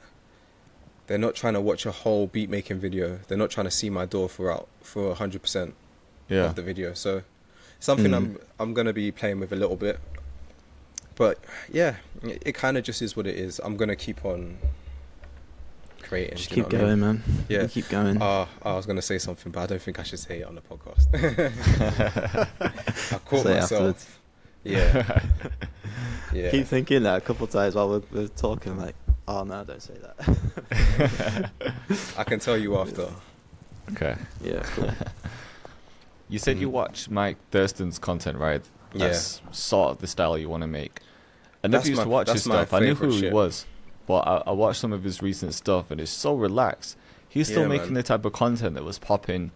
they're not trying to watch a whole beat making video. They're not trying to see my door for 100% of the video. So something I'm gonna be playing with a little bit. But yeah, it kind of just is what it is. I'm gonna keep on creating. Just keep going, man. Yeah, keep going. I was gonna say something, but I don't think I should say it on the podcast. I caught myself. Yeah. Keep thinking that a couple of times while we're talking. Like, Oh no, don't say that. I can tell you after. Okay. Yeah, cool. You said you watch Mike Thurston's content, right? Yeah. That's sort of the style you want to make. I never That's used to my- watch that's his my stuff. I knew who favourite he shit. was, but I watched some of his recent stuff, and it's so relaxed. He's still Yeah, making man. the type of content that was popping.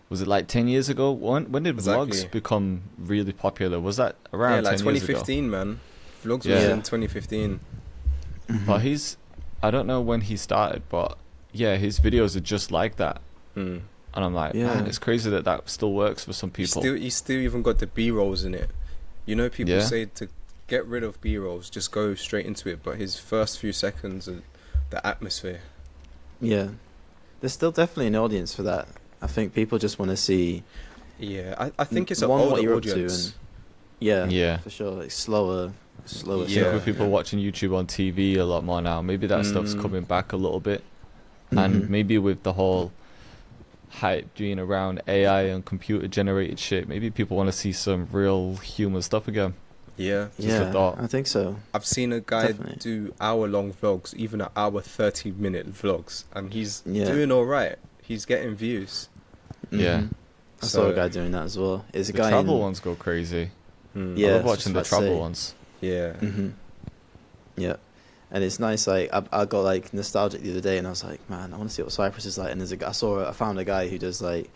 Was it like 10 years ago? When did Exactly. vlogs become really popular? Was that around Yeah, like 10 years ago? 2015, man. Vlogs was Yeah. in 2015. But I don't know when he started, but yeah, his videos are just like that. Mm. And I'm like, Yeah. man, it's crazy that still works for some You people. still even got the B-rolls in it. You know, people Yeah. say to get rid of B-rolls, just go straight into it. But his first few seconds and the atmosphere. Yeah, there's still definitely an audience for that. I think people just want to see. Yeah, I think it's an one, what older you're up to, audience. and yeah, Yeah. for sure, like slower I stuff. think Yeah. with people watching YouTube on TV a lot more now, maybe that stuff's coming back a little bit. And Mhm. maybe with the whole hype being around AI and computer generated shit, maybe people want to see some real human stuff again. Yeah, just a Yeah, thought. I think so. I've seen a guy Definitely. do hour-long vlogs, even an hour 30-minute vlogs, and he's Yeah. doing all right. He's getting views. Yeah. Mhm. I saw a So- guy doing that as well. It's a The guy travel in, ones go crazy. Mm. Yeah. I love I was watching the just about to travel say. ones. Yeah. Yeah, and it's nice. Like I got like nostalgic the other day, and I was like, man, I want to see what Cyprus is like. And there's a guy, I found a guy who does like,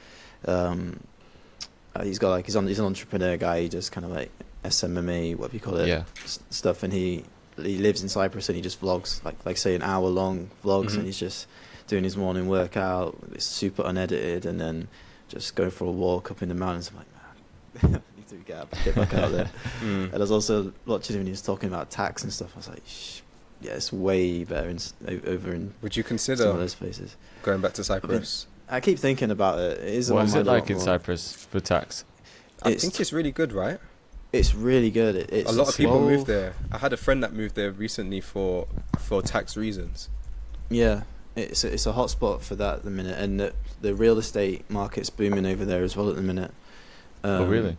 he's got like he's an entrepreneur guy. He does kind of like SMMA, what do you call it? Yeah. Stuff, and he lives in Cyprus, and he just vlogs like say an hour long vlogs, Mhm. and he's just doing his morning workout. It's super unedited, and then just going for a walk up in the mountains. I'm like, man, I need to get back out there. Mm. And I was also watching him when he was talking about tax and stuff. I was like, yeah, it's way better over in Would you some of consider those places. going back to Cyprus? I keep thinking about it. It is What on is my it mind a like lot in more. Cyprus for tax? I It's- think it's really good, right? It's really good. It's A lot of people 12 move there. I had a friend that moved there recently for tax reasons. Yeah, it's a hot spot for that at the minute, and the real estate market's booming over there as well at the minute. Oh, really?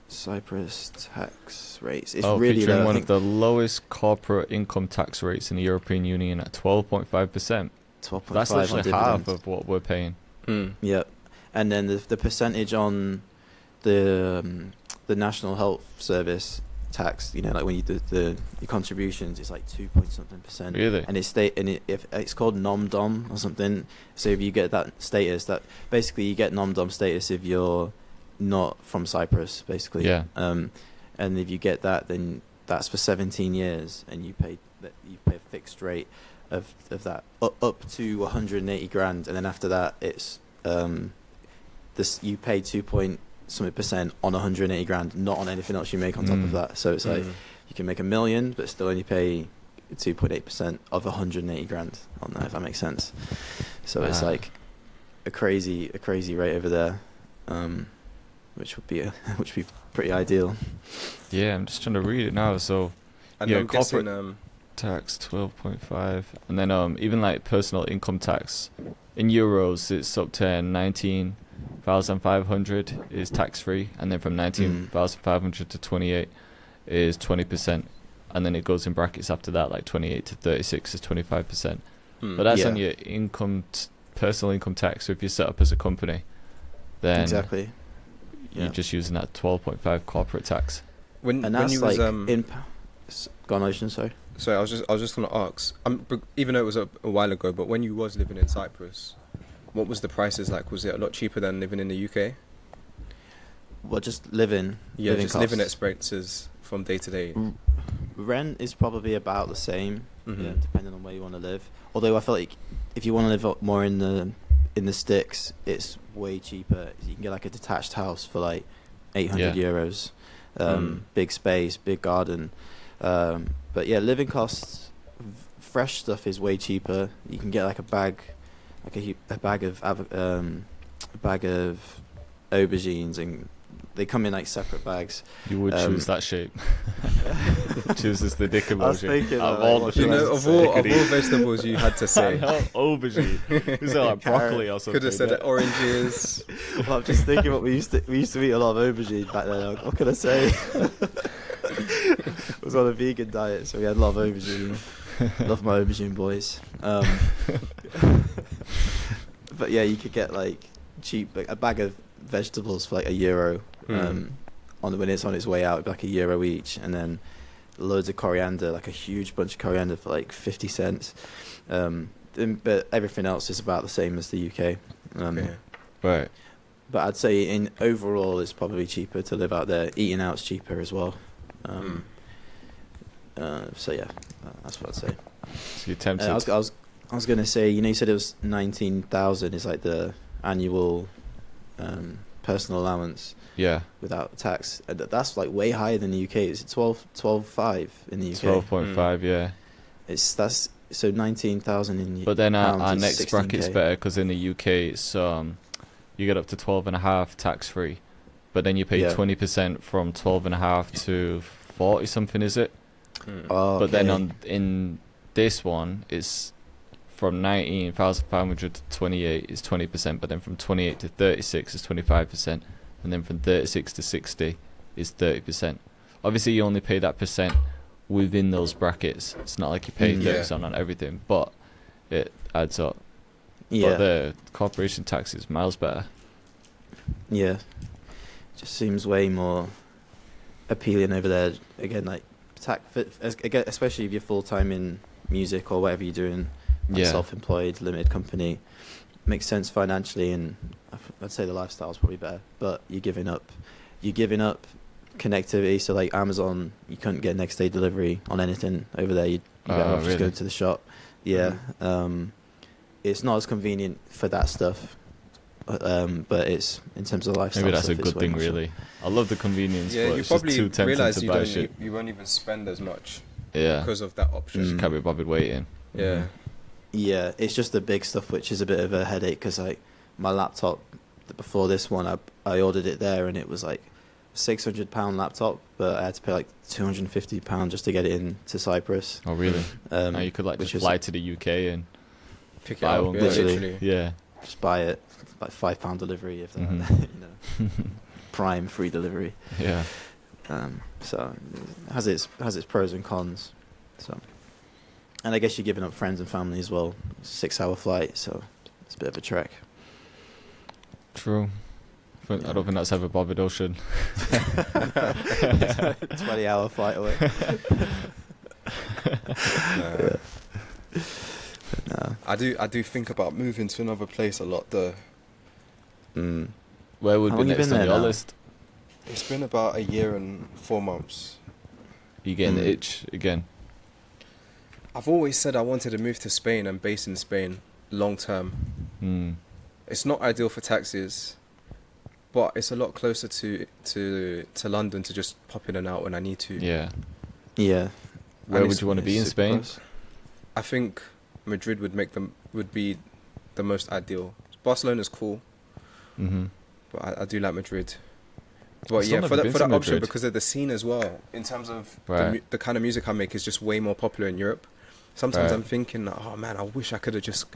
Cyprus tax rates. It's Oh, really featuring low. I one think of the lowest corporate income tax rates in the European Union at 12.5%. 12.5 That's on literally half dividends. of what we're paying. Mm. Yep, and then the percentage on the National Health Service tax, you know, like when you do your contributions, it's like 2 point something percent. Really? And if it's called nom-dom or something. So if you get that status, that basically you get nom-dom status if you're not from Cyprus, basically. Yeah. And if you get that, then that's for 17 years, and you pay a fixed rate of that up to 180 grand, and then after that it's you pay 2.something% on 180 grand, not on anything else you make on top of that. So it's like you can make $1 million, but still only pay 2.8% of 180 grand on that, if that makes sense. So it's Ah. like a crazy rate over there, which would be pretty ideal. Yeah, I'm just trying to read it now. So And Yeah, I'm guessing, corporate- tax 12.5, and then even like personal income tax in euros, it's up to 19,500 is tax free, and then from 19,500 to 28 is 20%, and then it goes in brackets after that, like 28 to 36 is 25%. mm. But that's Yeah. on your personal income tax. So if you're set up as a company, then Exactly. you're Yeah. just using that 12.5 corporate tax. when And that's you like was Go on, Ocean, sorry. sorry, I was just gonna ask. Even though it was a while ago, but when you was living in Cyprus, what was the prices like? Was it a lot cheaper than living in the UK? Well, just living Just living costs. expenses from day to day. Rent is probably about the same, Mhm. depending on where you want to live. Although I feel like if you want to live up more in the sticks, it's way cheaper. You can get like a detached house for like 800 euros. Big space, big garden. But yeah, living costs, fresh stuff is way cheaper. You can get like a bag of aubergines, and they come in like separate bags. You would choose that shape. Chooses the dick I was emoji. thinking, Out of like, all what the should You I know, things of all could eat. vegetables you had to I say, know, aubergine. Is it like broccoli or something? could have said yeah? oranges. Well, I'm just thinking what we used to eat a lot of aubergine back then. What can I say? It was on a vegan diet, so we had a lot of aubergine. Love my aubergine boys. But yeah, you could get like cheap a bag of vegetables for like €1. When it's on its way out, it'd be like €1 each, and then loads of coriander, like a huge bunch of coriander for like 50 cents. But everything else is about the same as the UK. Right. But I'd say in overall, it's probably cheaper to live out there. Eating out's cheaper as well. So yeah, that's what I'd say. So you're tempted. I was gonna say, you said it was 19,000 is like the annual personal allowance. Yeah. Without tax. That's like way higher than the UK. It's 12.5 in the UK. 12.5, yeah. That's so 19,000 in. But then our next 16K. bracket's better because in the UK it's you get up to 12.5 tax free, but then you pay 20% from 12.5 to 40 something, is it? Oh, but then in this one it's from 19,500 to 28 is 20%, but then from 28 to 36 is 25%, and then from 36 to 60 is 30%. Obviously you only pay that percent within those brackets. It's not like you pay 30% on everything, but it adds up. Yeah. But the corporation tax is miles better. Yeah. Just seems way more appealing over there. Again, like especially if you're full time in music or whatever you're doing, like self-employed, limited company, makes sense financially, and I'd say the lifestyle's probably better. But you're giving up connectivity. So like Amazon, you couldn't get next day delivery on anything over there. You better off just going to the shop. Yeah. It's not as convenient for that stuff, but it's in terms of lifestyle. Maybe that's stuff, a good thing, really. I love the convenience. Yeah, but you it's just probably too tempting realize to buy shit. you won't even spend as much. Yeah. Because of that option. Just can't be bothered waiting. Yeah. Yeah, it's just the big stuff which is a bit of a headache, because like my laptop before this one, I ordered it there and it was like £600 laptop, but I had to pay like £250 just to get it into Cyprus. Oh really? Now you could like just fly to the UK and pick it up. Literally. Yeah. Just buy it, like £5 delivery if that, Prime free delivery. Yeah. So it has its pros and cons. So, and I guess you're giving up friends and family as well. 6-hour flight, so it's a bit of a trek. True. I don't think that's ever bothered Ocean. 20-hour flight away. No. No. I do think about moving to another place a lot though. Where would be next on your list? It's been about 1 year and 4 months. You getting the itch again? I've always said I wanted to move to Spain and base in Spain long term. It's not ideal for taxes, but it's a lot closer to London to just pop in and out when I need to. Yeah. Yeah. Where would you want to be in Spain? Close. I think Madrid would be the most ideal. Barcelona's cool, but I do like Madrid. But yeah, for that option, because of the scene as well, in terms of the kind of music I make is just way more popular in Europe. Sometimes I'm thinking, oh man, I wish I could have just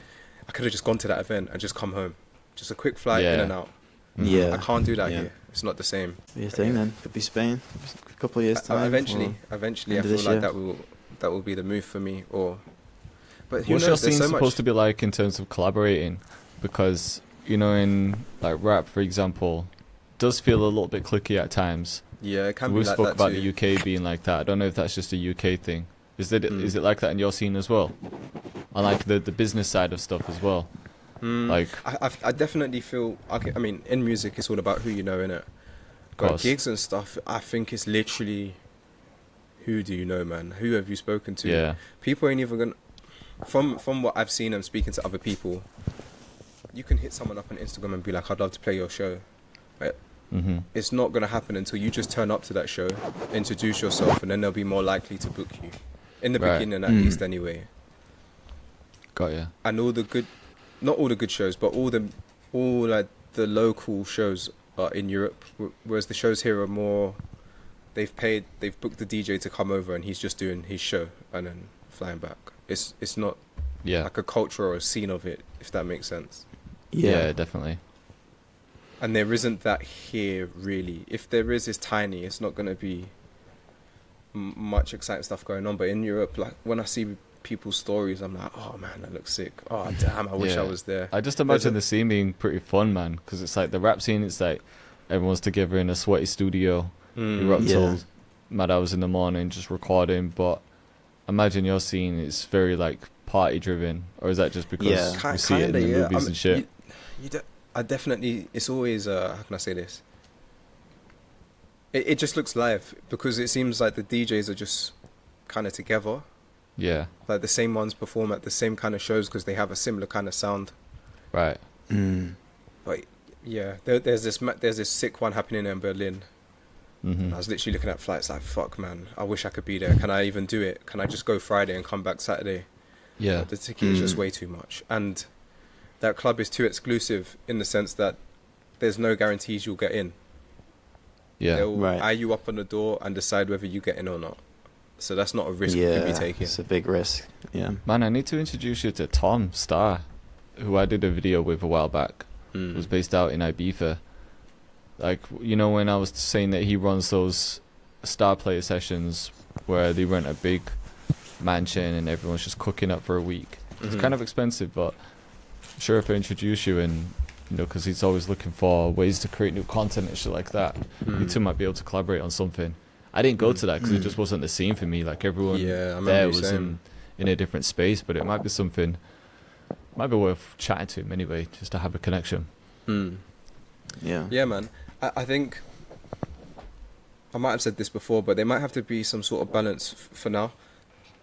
gone to that event and just come home, just a quick flight in and out. Yeah, I can't do that here. It's not the same. Be a thing then. Could be Spain. A couple of years time. Eventually, I feel like that will be the move for me. But who what's knows? your scene supposed to be like in terms of collaborating? Because in like rap, for example, does feel a little bit cliquey at times. Yeah, it can be We've like spoke that about too. the UK being like that. I don't know if that's just a UK thing. Is it like that in your scene as well? On like the business side of stuff as well. Like I definitely feel. I mean, in music, it's all about who you know, innit? But gigs and stuff, I think it's literally who do you know, man? Who have you spoken to? Yeah. People ain't even gonna. From what I've seen and speaking to other people, you can hit someone up on Instagram and be like, "I'd love to play your show." Right? It's not gonna happen until you just turn up to that show, introduce yourself, and then they'll be more likely to book you. In the beginning, at least, anyway. Got ya. And not all the good shows, but all like the local shows are in Europe, whereas the shows here are more. They've booked the DJ to come over, and he's just doing his show and then flying back. It's not like a culture or a scene of it, if that makes sense. Yeah, definitely. And there isn't that here, really. If there is, it's tiny. It's not going to be much exciting stuff going on. But in Europe, like when I see people's stories, I'm like, oh man, that looks sick. Oh damn, I wish I was there. I just imagine the scene being pretty fun, man, because it's like the rap scene. It's like everyone's together in a sweaty studio. You're up till mad hours in the morning just recording. But imagine your scene is very like party driven, or is that just because you see it in the movies and shit? I definitely. It's always how can I say this? It just looks live because it seems like the DJs are just kind of together. Yeah. Like the same ones perform at the same kind of shows because they have a similar kind of sound. Right. But yeah, there's this sick one happening in Berlin. I was literally looking at flights like, fuck man, I wish I could be there. Can I even do it? Can I just go Friday and come back Saturday? Yeah. The ticket is just way too much. And that club is too exclusive in the sense that there's no guarantees you'll get in. Yeah. They'll eye you up on the door and decide whether you get in or not. So that's not a risk you can be taking. It's a big risk. Yeah. Man, I need to introduce you to Tom Starr, who I did a video with a while back. Was based out in Ibiza. Like, you know, when I was saying that he runs those star player sessions where they rent a big mansion and everyone's just cooking up for a week. It's kind of expensive, but I'm sure if I introduce you and, you know, because he's always looking for ways to create new content and shit like that, you two might be able to collaborate on something. I didn't go to that because it just wasn't the scene for me. Like, everyone there was in a different space, but it might be something, might be worth chatting to him anyway, just to have a connection. Yeah, man. I think I might have said this before, but there might have to be some sort of balance for now.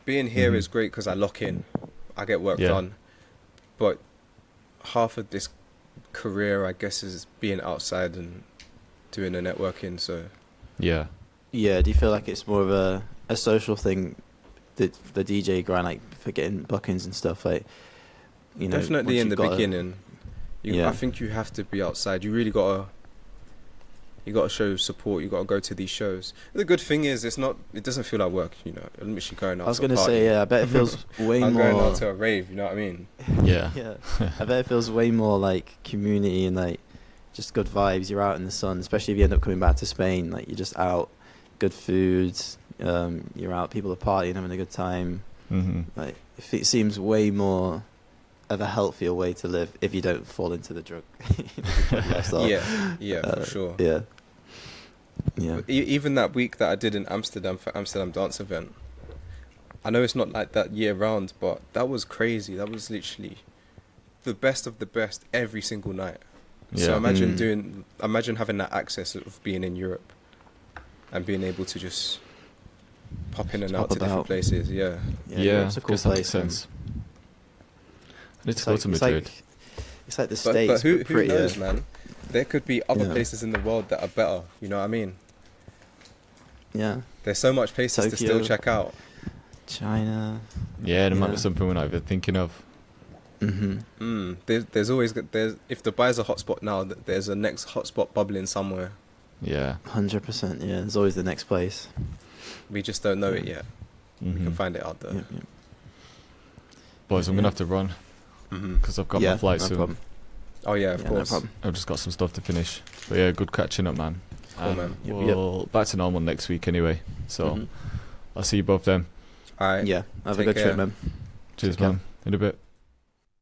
Being here is great because I lock in, I get work done, but half of this career, I guess, is being outside and doing the networking. So yeah. Do you feel like it's more of a social thing, the DJ grind, like for getting bookings and stuff, like, you know? Definitely in the beginning. I think you have to be outside. You really gotta show support. You gotta go to these shows. The good thing is, it doesn't feel like work. You know, I'm literally going out. I was gonna say, I bet it feels way more. I'm going out to a rave. You know what I mean? Yeah. I bet it feels way more like community and like just good vibes. You're out in the sun, especially if you end up coming back to Spain. Like, you're just out, good food. You're out, people are partying, having a good time. Like, it seems way more of a healthier way to live if you don't fall into the drug lifestyle. For sure. Yeah. Even that week that I did in Amsterdam for Amsterdam Dance Event, I know it's not like that year round, but that was crazy. That was literally the best of the best every single night. So imagine having that access of being in Europe and being able to just pop in and out to different places. It's a cool place. Sense. I need to go to Madrid. It's like the States, but who knows, man? There could be other places in the world that are better. You know what I mean? Yeah. There's so much places to still check out. China. Yeah, there might be something we're not even thinking of. There's always if Dubai's a hotspot now, there's a next hotspot bubbling somewhere. Yeah. 100%. Yeah, there's always the next place. We just don't know it yet. We can find it out there. Boys, I'm gonna have to run because I've got my flight soon. Problem. Oh yeah, of course. No problem. I've just got some stuff to finish. But yeah, good catching up, man. Cool, man. We'll back to normal next week anyway. So I'll see you both then. All right. Yeah. Have a good trip, man. Cheers, man. In a bit.